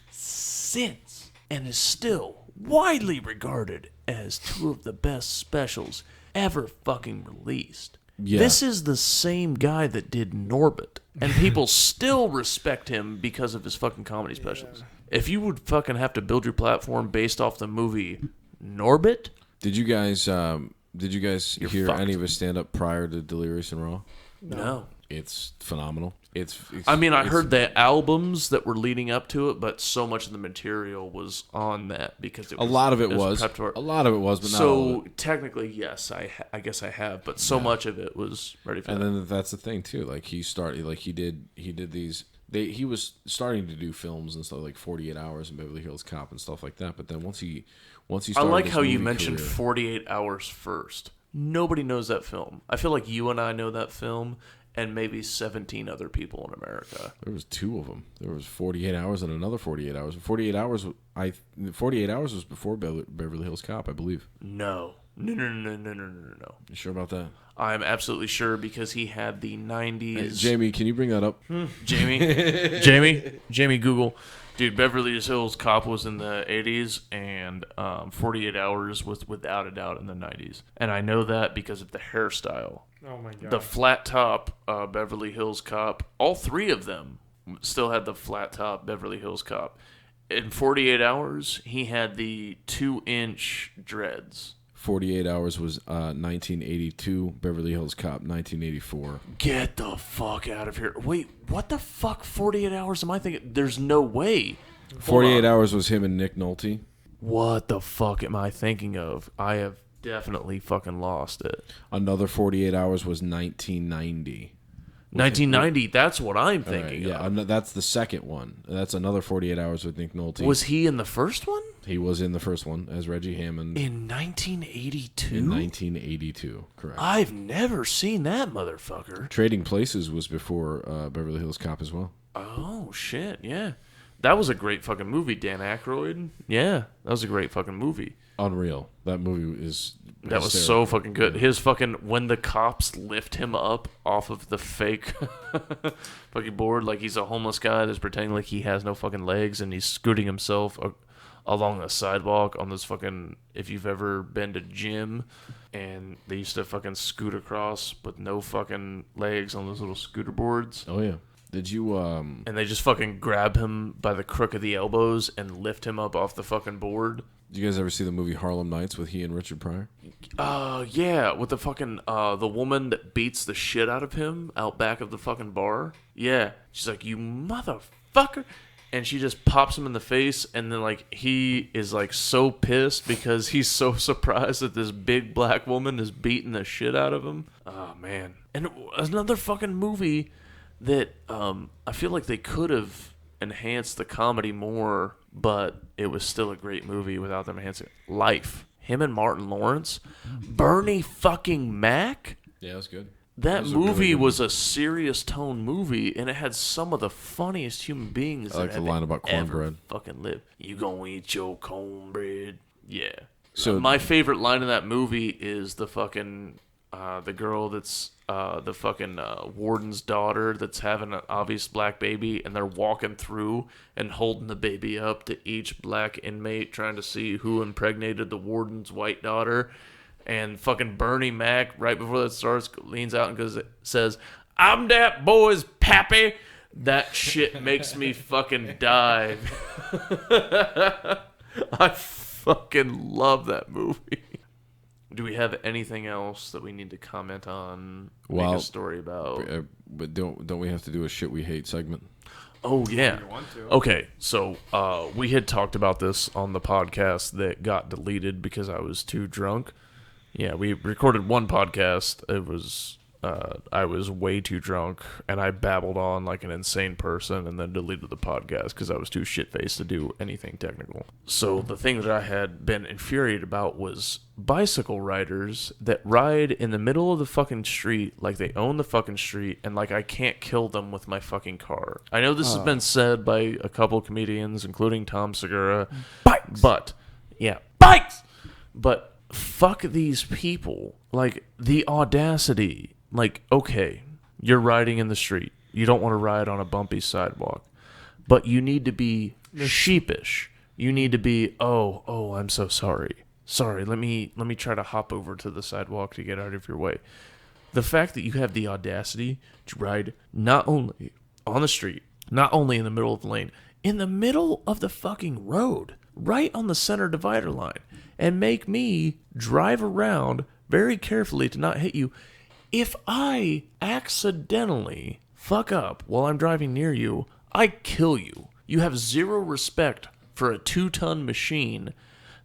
since, and is still widely regarded as 2 of the best specials ever fucking released. Yeah. This is the same guy that did Norbit, and people still respect him because of his fucking comedy specials. If you would fucking have to build your platform based off the movie Norbit, Did you guys hear fucked. any of his stand up prior to Delirious and Raw? no. It's phenomenal. I mean, I heard the albums that were leading up to it, but so much of the material was on that because it a was, lot of it was. prepped for- A lot of it was, but not all of So it. technically, yes, I guess I have, but so much of it was ready for And that. then that's the thing too. Like he started, like he did these. He was starting to do films and stuff like 48 Hours and Beverly Hills Cop and stuff like that. But then once he I started like his how you movie mentioned career- 48 Hours first. Nobody knows that film. I feel like you and I know that film, and maybe 17 other people in America. There was 2 of them. There was 48 Hours and another 48 Hours. 48 Hours. 48 Hours was before Beverly Hills Cop, I believe. No. No. You sure about that? I'm absolutely sure because he had the 90s. Hey, Jamie, can you bring that up? Jamie, Google. Dude, Beverly Hills Cop was in the 80s, and 48 Hours was without a doubt in the 90s. And I know that because of the hairstyle. Oh my god. The flat top Beverly Hills Cop, all 3 of them still had the flat top Beverly Hills Cop. In 48 Hours, he had the 2-inch dreads. 48 Hours was 1982. Beverly Hills Cop, 1984. Get the fuck out of here. Wait, what the fuck 48 Hours am I thinking? There's no way. Hold 48 on. Hours was him and Nick Nolte. What the fuck am I thinking of? I have definitely fucking lost it. Another 48 Hours was 1990. 1990, that's what I'm All right, thinking yeah, of. that's the second one. That's another 48 Hours with Nick Nolte. Was he in the first one? He was in the first one as Reggie Hammond In 1982? in 1982. Correct. I've never seen that motherfucker. Trading Places was before Beverly Hills Cop as well. Oh, shit, yeah. That was a great fucking movie, Dan Aykroyd. Yeah, that was a great fucking movie. Unreal. That movie is That was so hysterical. fucking good. His fucking, when the cops lift him up off of the fake fucking board, like he's a homeless guy that's pretending like he has no fucking legs, and he's scooting himself along the sidewalk on this fucking, if you've ever been to gym, and they used to fucking scoot across with no fucking legs on those little scooter boards. Oh yeah. Did you And they just fucking grab him by the crook of the elbows and lift him up off the fucking board. did you guys ever see the movie Harlem Nights with he and Richard Pryor? Yeah, with the fucking, the woman that beats the shit out of him out back of the fucking bar. Yeah. She's like, you motherfucker. And she just pops him in the face, and then, like, he is, like, so pissed because he's so surprised that this big black woman is beating the shit out of him. Oh, man. And another fucking movie that I feel like they could have enhanced the comedy more, but it was still a great movie without them enhancing it. Life. Him and Martin Lawrence. Bernie fucking Mac. Yeah, it was good. That was a really movie good was a serious tone movie, and it had some of the funniest human beings I like that the have line about ever cornbread. fucking lived. You gonna eat your cornbread? Yeah. So- My favorite line in that movie is the fucking the girl that's the fucking warden's daughter that's having an obvious black baby, and they're walking through and holding the baby up to each black inmate, trying to see who impregnated the warden's white daughter. And fucking Bernie Mac, right before that starts, leans out and says, "I'm that boy's pappy." That shit makes me fucking die. I fucking love that movie. Do we have anything else that we need to comment on? Make Well, a story about? But don't we have to do a shit we hate segment? Oh, yeah. Okay, so we had talked about this on the podcast that got deleted because I was too drunk. Yeah, we recorded one podcast. It was I was way too drunk, and I babbled on like an insane person, and then deleted the podcast because I was too shit-faced to do anything technical. So the thing that I had been infuriated about was bicycle riders that ride in the middle of the fucking street like they own the fucking street, and like I can't kill them with my fucking car. I know this has been said by a couple comedians, including Tom Segura. Bikes! But, yeah, bikes! But fuck these people. Like, the audacity. Like, okay, You're riding in the street. You don't want to ride on a bumpy sidewalk. But you need to be sheepish. You need to be, oh, I'm so sorry. Sorry, let me try to hop over to the sidewalk to get out of your way. The fact that you have the audacity to ride not only on the street, not only in the middle of the lane, in the middle of the fucking road, right on the center divider line, and make me drive around very carefully to not hit you. If I accidentally fuck up while I'm driving near you, I kill you. You have zero respect for a 2-ton machine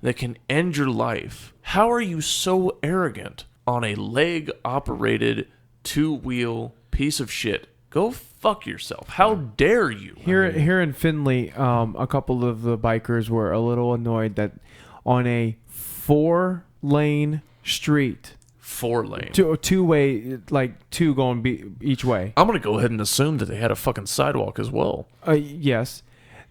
that can end your life. How are you so arrogant on a leg-operated 2-wheel piece of shit? Go fuck yourself. How dare you? Here in Findlay, a couple of the bikers were a little annoyed that on a 4-lane street, 4-lane, two-way, like 2 going each way. I'm gonna go ahead and assume that they had a fucking sidewalk as well. Yes,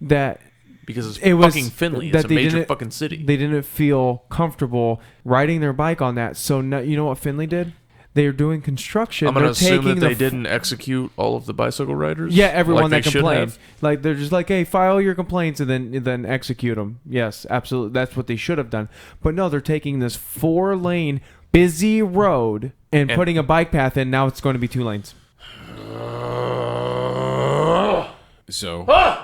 that because it was fucking Findlay. It's a major fucking city. They didn't feel comfortable riding their bike on that. So you know what Findlay did? They were doing construction. I'm going to assume that they didn't execute all of the bicycle riders? Yeah, everyone like that complained. Like, they're just like, hey, file your complaints and then execute them. Yes, absolutely. That's what they should have done. But no, they're taking this 4-lane busy road and putting a bike path in. Now it's going to be 2 lanes. So, I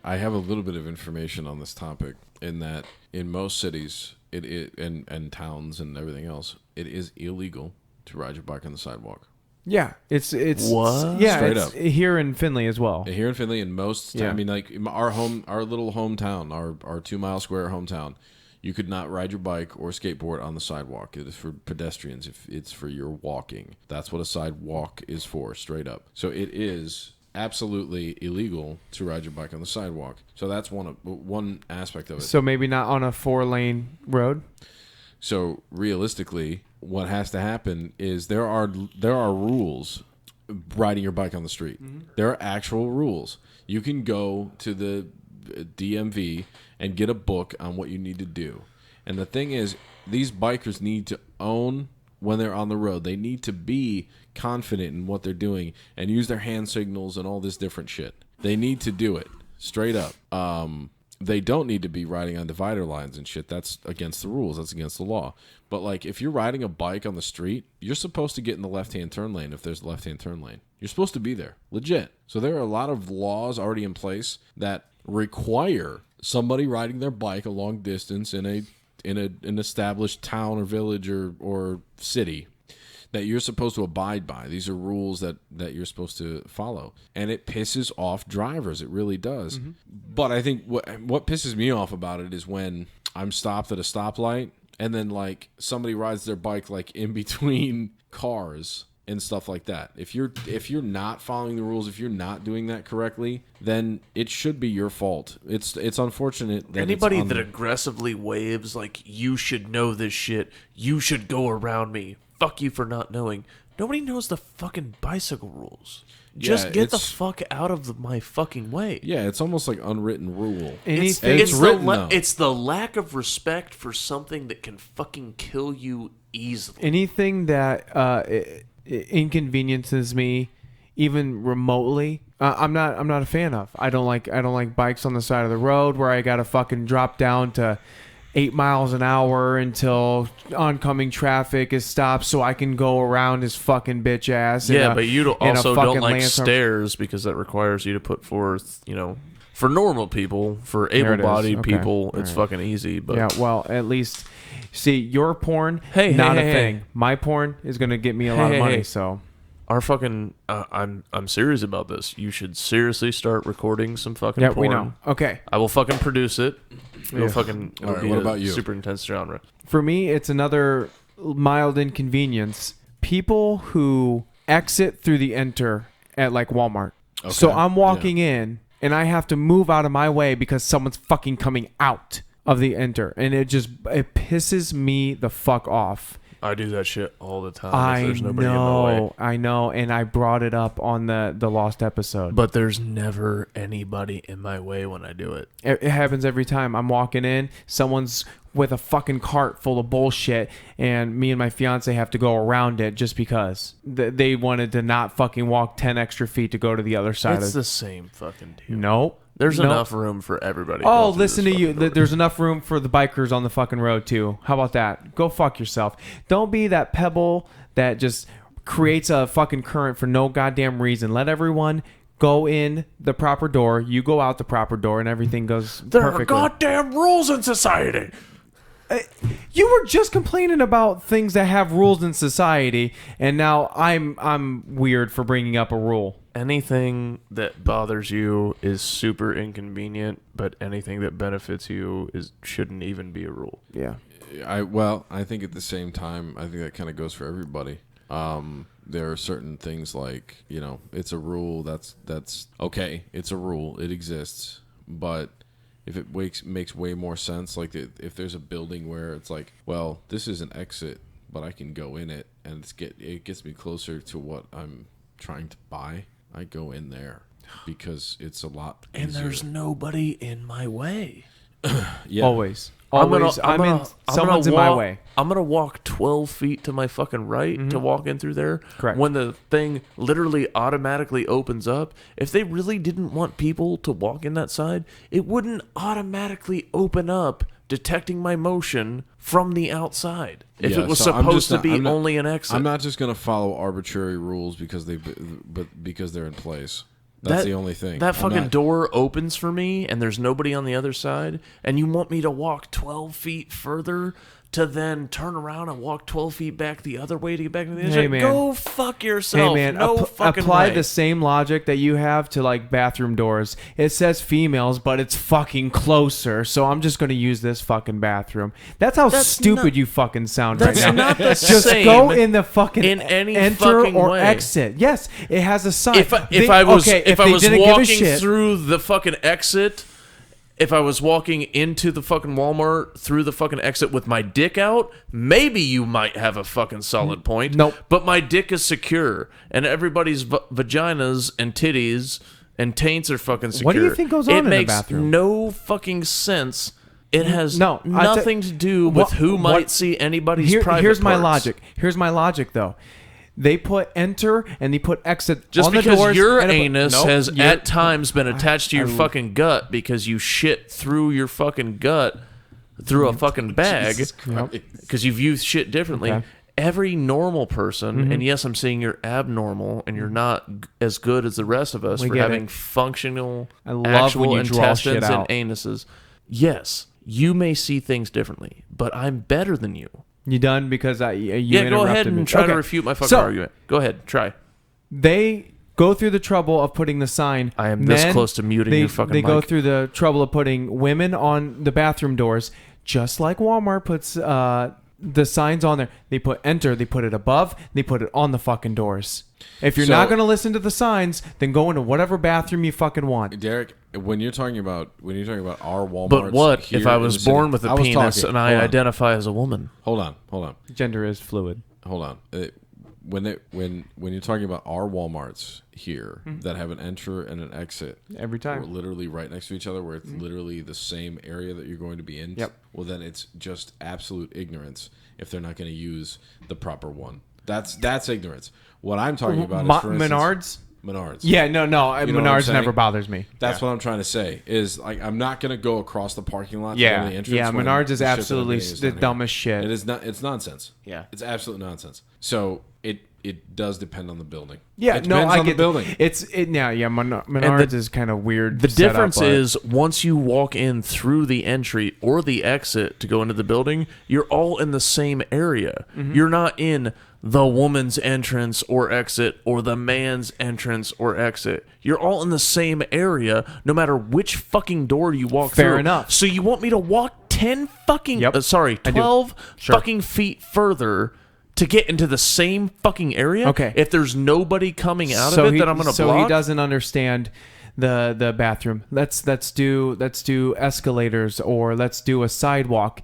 have a little bit of information on this topic in that in most cities and towns and everything else, it is illegal to ride your bike on the sidewalk. Yeah, it's what? Yeah, straight it's up here in Findlay as well. Here in Findlay, in most, Yeah. I mean, like our little hometown, our 2-mile square hometown, you could not ride your bike or skateboard on the sidewalk. It is for pedestrians. If it's for your walking, that's what a sidewalk is for, straight up. So it is absolutely illegal to ride your bike on the sidewalk. So that's one aspect of it. So maybe not on a 4-lane road. So realistically, what has to happen is there are rules riding your bike on the street. Mm-hmm. There are actual rules. You can go to the DMV and get a book on what you need to do. And the thing is, these bikers need to own when they're on the road. They need to be confident in what they're doing and use their hand signals and all this different shit. They need to do it straight up. They don't need to be riding on divider lines and shit. That's against the rules. That's against the law. But like, if you're riding a bike on the street, you're supposed to get in the left-hand turn lane if there's a left-hand turn lane. You're supposed to be there. Legit. So there are a lot of laws already in place that require somebody riding their bike a long distance in an established town or village or city that you're supposed to abide by. These are rules that you're supposed to follow. And it pisses off drivers. It really does. Mm-hmm. But I think what pisses me off about it is when I'm stopped at a stoplight and then like somebody rides their bike like in between cars and stuff like that. If you're not following the rules, if you're not doing that correctly, then it should be your fault. It's unfortunate that anybody that aggressively waves like, you should know this shit, you should go around me, fuck you for not knowing. Nobody knows the fucking bicycle rules. Just get the fuck out of my fucking way. Yeah, it's almost like unwritten rule. It's the lack of respect for something that can fucking kill you easily. Anything that inconveniences me, even remotely, I'm not a fan of. I don't like bikes on the side of the road where I gotta fucking drop down to 8 miles an hour until oncoming traffic is stopped so I can go around his fucking bitch ass. Yeah, but you also don't like stairs because that requires you to put forth, for normal people, for able-bodied people, it's fucking easy. But yeah, well, at least, see, your porn, not a thing. My porn is going to get me a lot of money, so... Our fucking... I'm serious about this. You should seriously start recording some fucking porn. Yeah, we know. Okay. I will fucking produce it. It'll be what about you? Super intense genre. For me, it's another mild inconvenience. People who exit through the enter at like Walmart. Okay. So I'm walking in and I have to move out of my way because someone's fucking coming out. of the enter, and it pisses me the fuck off. I do that shit all the time. If there's nobody in my way. I know, and I brought it up on the lost episode. But there's never anybody in my way when I do it. It happens every time. I'm walking in, someone's with a fucking cart full of bullshit, and me and my fiance have to go around it just because they wanted to not fucking walk 10 extra feet to go to the other side. It's the same fucking deal. Nope. There's enough room for everybody. Oh, listen to you. There's enough room for the bikers on the fucking road, too. How about that? Go fuck yourself. Don't be that pebble that just creates a fucking current for no goddamn reason. Let everyone go in the proper door. You go out the proper door, and everything goes perfectly. There are goddamn rules in society. You were just complaining about things that have rules in society, and now I'm weird for bringing up a rule. Anything that bothers you is super inconvenient, but anything that benefits you shouldn't even be a rule. Yeah. I think at the same time, I think that kind of goes for everybody. There are certain things like, it's a rule. That's okay. It's a rule. It exists. But if it makes way more sense, like if there's a building where it's like, well, this is an exit, but I can go in it, and it gets me closer to what I'm trying to buy. I go in there because it's a lot easier. And there's nobody in my way. Yeah. Always. Someone's in my way. I'm going to walk 12 feet to my fucking right to walk in through there. Correct. When the thing literally automatically opens up. If they really didn't want people to walk in that side, it wouldn't automatically open up, detecting my motion from the outside. If it was supposed to be only an exit. I'm not just going to follow arbitrary rules because they're in place. That's the only thing. That fucking door opens for me, and there's nobody on the other side, and you want me to walk 12 feet further to then turn around and walk 12 feet back the other way to get back to the other side? Man. Go fuck yourself. Hey, man, no fucking apply way. the same logic that you have to, like, bathroom doors. It says females, but it's fucking closer, so I'm just going to use this fucking bathroom. That's how stupid you fucking sound right now. That's not the just same. go in the fucking in any enter fucking or way. exit. Yes, it has a sign. If I was didn't walking give a shit, through the fucking exit, if I was walking into the fucking Walmart through the fucking exit with my dick out, maybe you might have a fucking solid point. Nope. But my dick is secure, and everybody's vaginas and titties and taints are fucking secure. What do you think goes on in the bathroom? It makes bathroom? no fucking sense. It has nothing to do with who might see anybody's private Here's my parts. logic. Here's my logic, though. They put enter and they put exit Just on the because doors. your and anus Nope, has your- at times been attached to your fucking gut because you shit through your fucking gut through a fucking bag because you view shit differently. Okay. Every normal person, and yes, I'm saying you're abnormal and you're not as good as the rest of us We for get having it. functional I love actual when you draw shit intestines and out. anuses. Yes, you may see things differently, but I'm better than you. You done because you Yeah, go ahead interrupted me. and try Okay. to refute my fucking So, argument. Go ahead, try. They go through the trouble of putting the sign. I am this close to muting your fucking They go mic. through the trouble of putting women on the bathroom doors, just like Walmart puts the signs on there. They put enter, they put it above, they put it on the fucking doors. If you're not going to listen to the signs, then go into whatever bathroom you fucking want. Derek, when you're talking about our Walmart, But what if I was born with a penis and I Hold on. identify as a woman? Hold on. Gender is fluid. Hold on. When you're talking about our Walmarts here that have an enter and an exit Every time. we're literally right next to each other, where it's literally the same area that you're going to be in. Yep. Well, then it's just absolute ignorance if they're not going to use the proper one. That's ignorance. What I'm talking about is, for instance, Menards. Yeah, no. You know what I'm Menards saying? never bothers me. That's what I'm trying to say. Is like I'm not going to go across the parking lot. To Yeah, go to the entrance yeah. when Menards is the shit that I'm absolutely getting is the down here. dumbest shit. It is not. It's nonsense. Yeah. It's absolute nonsense. So it does depend on the building. Yeah, it no, depends I on get the building. Menards is kind of weird. The setup, difference but- is once you walk in through the entry or the exit to go into the building, you're all in the same area. You're not in the woman's entrance or exit or the man's entrance or exit. You're all in the same area no matter which fucking door you walk through. Fair enough. So you want me to walk 10 fucking 12 fucking feet further to get into the same fucking area? Okay. If there's nobody coming out of it that I'm going to block? So he doesn't understand the bathroom. Let's do escalators, or let's do a sidewalk.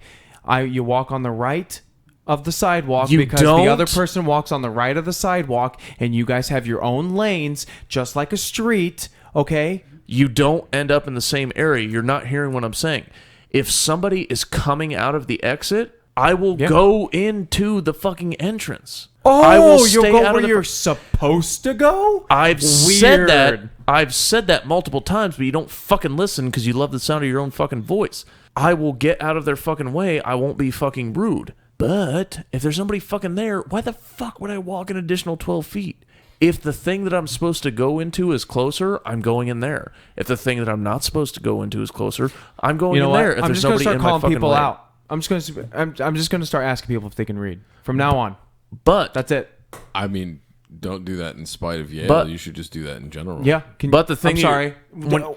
You walk on the right of the sidewalk because the other person walks on the right of the sidewalk, and you guys have your own lanes, just like a street. Okay. You don't end up in the same area. You're not hearing what I'm saying. If somebody is coming out of the exit, I will go into the fucking entrance. I will you'll stay go out where of you're supposed to go? I've said that. I've said that multiple times, but you don't fucking listen because you love the sound of your own fucking voice. I will get out of their fucking way. I won't be fucking rude. But if there's somebody fucking there, why the fuck would I walk an additional 12 feet? If the thing that I'm supposed to go into is closer, I'm going in there. If the thing that I'm not supposed to go into is closer, I'm going in there. If I'm there's just gonna nobody start in my calling fucking people way. out. I'm just gonna start asking people if they can read from now on. But That's it. I mean, don't do that in spite of Yale. But- you should just do that in general. Yeah. But the thing I'm sorry.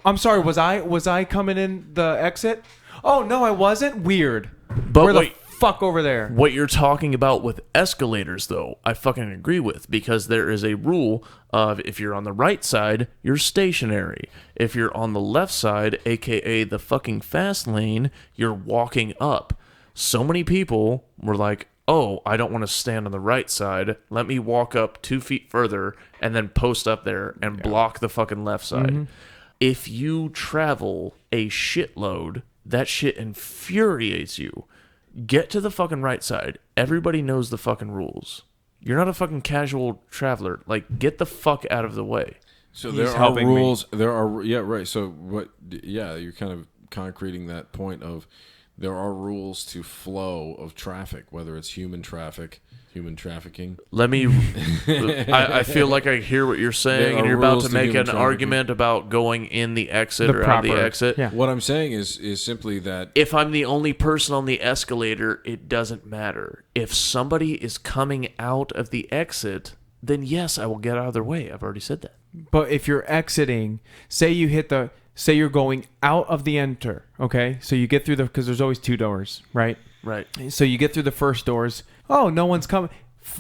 I'm sorry. Was I coming in the exit? Oh no, I wasn't. Weird. But Where the wait. fuck over there? What you're talking about with escalators, though, I fucking agree with, because there is a rule of if you're on the right side, you're stationary. If you're on the left side, aka the fucking fast lane, you're walking up. So many people were like, oh, I don't want to stand on the right side. Let me walk up 2 feet further and then post up there and block the fucking left side. Mm-hmm. If you travel a shitload, that shit infuriates you. Get to the fucking right side. Everybody knows the fucking rules. You're not a fucking casual traveler. Like, get the fuck out of the way. So He's there are helping me. rules. There are right. So what? Yeah, you're kind of concreting that point of there are rules to flow of traffic, whether it's human trafficking. Let me. I feel like I hear what you're saying, There and are you're about rules to to make human an trafficking. argument about going in the exit The or out of proper- the exit. yeah. What I'm saying is simply that If I'm the only person on the escalator, it doesn't matter. If somebody is coming out of the exit, then yes, I will get out of their way. I've already said that. But if you're exiting, say you're going out of the enter, okay? So you get through because there's always 2 doors, right? Right. So you get through the first doors. Oh, no one's coming.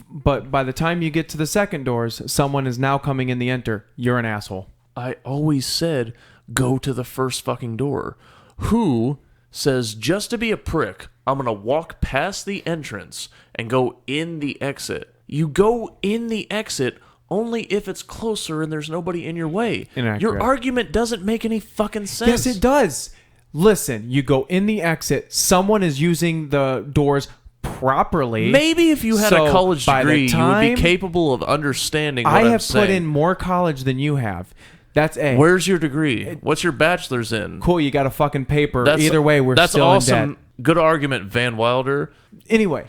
But by the time you get to the second doors, someone is now coming in the enter. You're an asshole. I always said, go to the first fucking door. Who says, just to be a prick, I'm going to walk past the entrance and go in the exit? You go in the exit only if it's closer and there's nobody in your way. Inaccurate. Your argument doesn't make any fucking sense. Yes, it does. Listen, you go in the exit. Someone is using the doors properly. Maybe if you had So a college by the degree, you would time- be capable of understanding what I I'm have saying. put in more college than you have. That's A. Where's your degree? What's your bachelor's in? Cool, you got a fucking paper. Either way, we're that's still awesome. in debt. Good argument, Van Wilder. Anyway,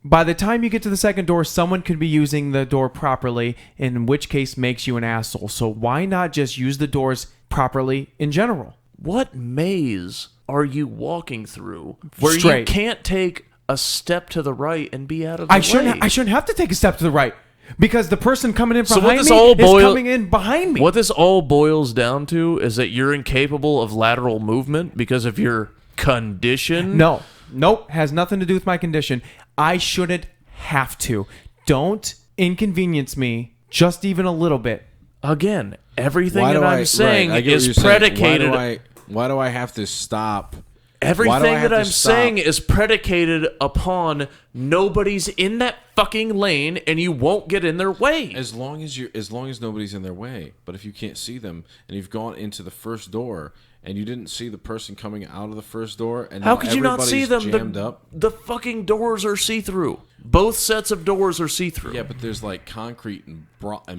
by the time you get to the second door, someone could be using the door properly, in which case makes you an asshole. So why not just use the doors properly in general? What maze are you walking through where you Straight. can't take a step to the right and be out of the I way? shouldn't have to take a step to the right because the person coming in So what behind this me all is boil- coming in behind me. What this all boils down to is that you're incapable of lateral movement because of your condition. Nope, has nothing to do with my condition. I shouldn't have to. Don't inconvenience me just even a little bit. Again, everything why that do I'm saying I get what is you're saying. predicated. Why do I have to stop? Why do I Everything have that to I'm stop? saying is predicated upon nobody's in that fucking lane and you won't get in their way. As long as nobody's in their way. But if you can't see them and you've gone into the first door and you didn't see the person coming out of the first door, and How now could you not see them? everybody's jammed up. The fucking doors are see-through. Both sets of doors are see-through. Yeah, but there's like concrete and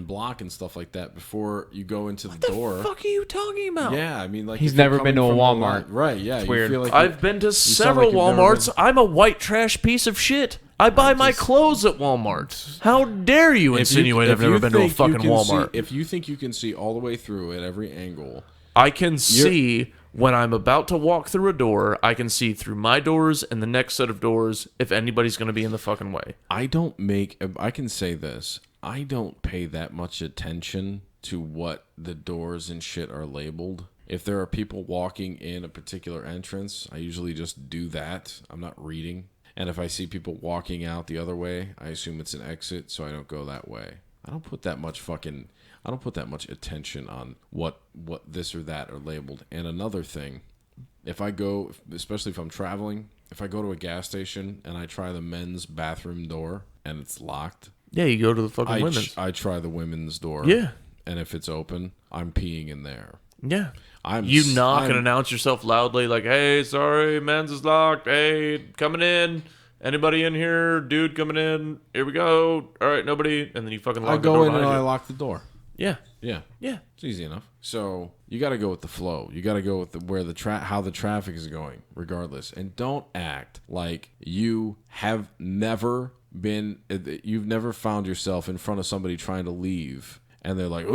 block and stuff like that before you go into the the door. fuck are you talking about? Yeah, I mean, like He's if you're never been coming to a from the Walmart. line- right? Yeah, you weird. feel like I've been to sound several like you've never Walmarts. been- I'm a white trash piece of shit. I buy my clothes at Walmart. How dare you insinuate I've never been to a fucking Walmart? If you think you can see all the way through at every angle, I can see when I'm about to walk through a door. I can see through my doors and the next set of doors if anybody's going to be in the fucking way. I can say this. I don't pay that much attention to what the doors and shit are labeled. If there are people walking in a particular entrance, I usually just do that. I'm not reading. And if I see people walking out the other way, I assume it's an exit, so I don't go that way. I don't put that much attention on what this or that are labeled. And another thing, if I go, especially if I'm traveling, if I go to a gas station and I try the men's bathroom door and it's locked, Yeah, you go to the fucking women's. I try the women's door. Yeah. And if it's open, I'm peeing in there. Yeah. You knock and I'm- announce yourself loudly, like, "Hey, sorry, men's is locked. Hey, coming in. Anybody in here? Dude coming in. Here we go. All right, nobody." And then you fucking lock I the go door in and behind I you. lock the door. Yeah. Yeah. Yeah. It's easy enough. So you got to go with the flow. You got to go with how the traffic is going, regardless. And don't act like you've never found yourself in front of somebody trying to leave, and they're like,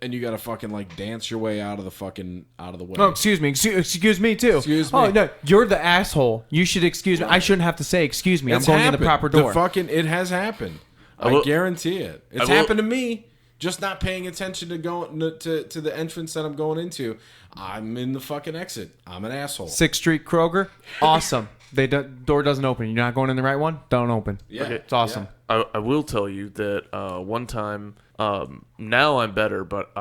and you got to fucking like dance your way out of the way. Oh, excuse me. Excuse me, too. Excuse me. Oh, no. You're the asshole. You should excuse me. I shouldn't have to say excuse me. I'm going in the proper door. It has happened. I guarantee it. It's happened to me. Just not paying attention to to the entrance that I'm going into. I'm in the fucking exit. I'm an asshole. 6th Street Kroger. Awesome. Door doesn't open. You're not going in the right one? Don't open. Yeah. Okay, it's awesome. Yeah. I will tell you that one time, now I'm better, but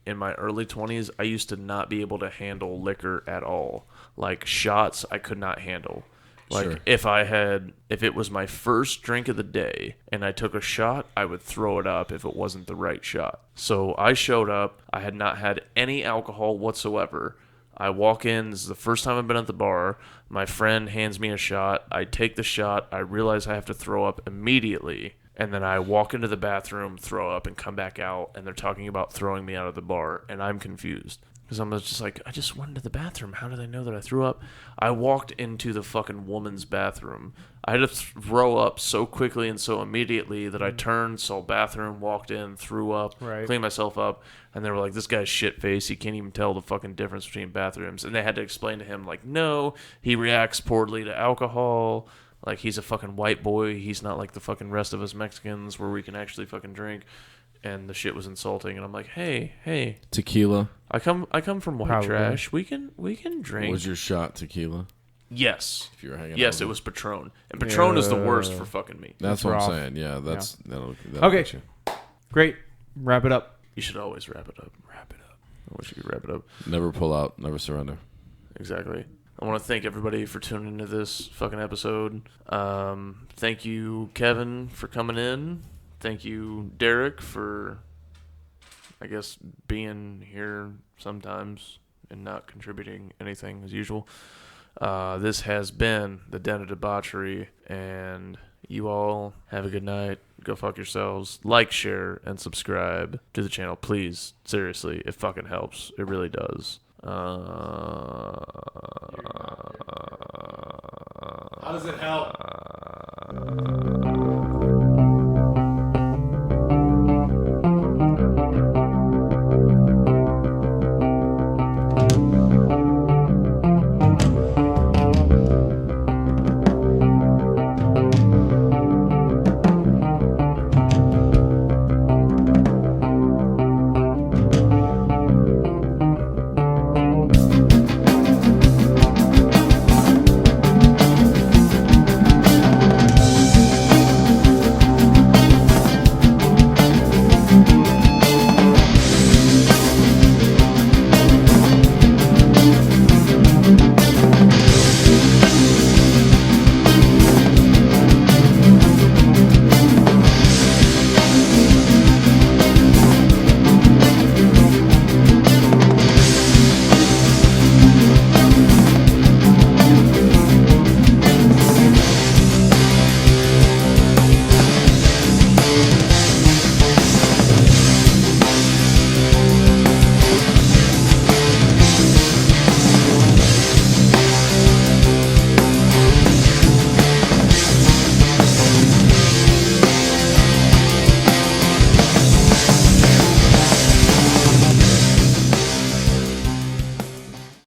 in my early 20s, I used to not be able to handle liquor at all. Like shots, I could not handle. Like Sure. if it was my first drink of the day and I took a shot, I would throw it up if it wasn't the right shot. So I showed up. I had not had any alcohol whatsoever. I walk in. This is the first time I've been at the bar. My friend hands me a shot. I take the shot. I realize I have to throw up immediately. And then I walk into the bathroom, throw up, and come back out. And they're talking about throwing me out of the bar. And I'm confused. Because I'm just like, I just went into the bathroom. How did I know that I threw up? I walked into the fucking woman's bathroom. I had to throw up so quickly and so immediately that I turned, saw bathroom, walked in, threw up, cleaned myself up. And they were like, this guy's shit-faced. He can't even tell the fucking difference between bathrooms. And they had to explain to him, like, no, he reacts poorly to alcohol. Like, he's a fucking white boy. He's not like the fucking rest of us Mexicans where we can actually fucking drink. And the shit was insulting, and I'm like, hey, Tequila. I come from white Probably. trash. We can drink. Was your shot tequila? Yes. If you were hanging out Yes, with it them? was Patron, and Patron is the worst for fucking me. That's what rough. I'm saying. Yeah, that'll Okay. get you. Great. Wrap it up. You should always wrap it up. I wish you could wrap it up. Never pull out, never surrender. Exactly. I want to thank everybody for tuning into this fucking episode. Thank you, Kevin, for coming in. Thank you, Derek, for, I guess, being here sometimes and not contributing anything as usual. This has been the Den of Debauchery, and you all have a good night. Go fuck yourselves. Like, share, and subscribe to the channel, please. Seriously, it fucking helps. It really does. How does it help?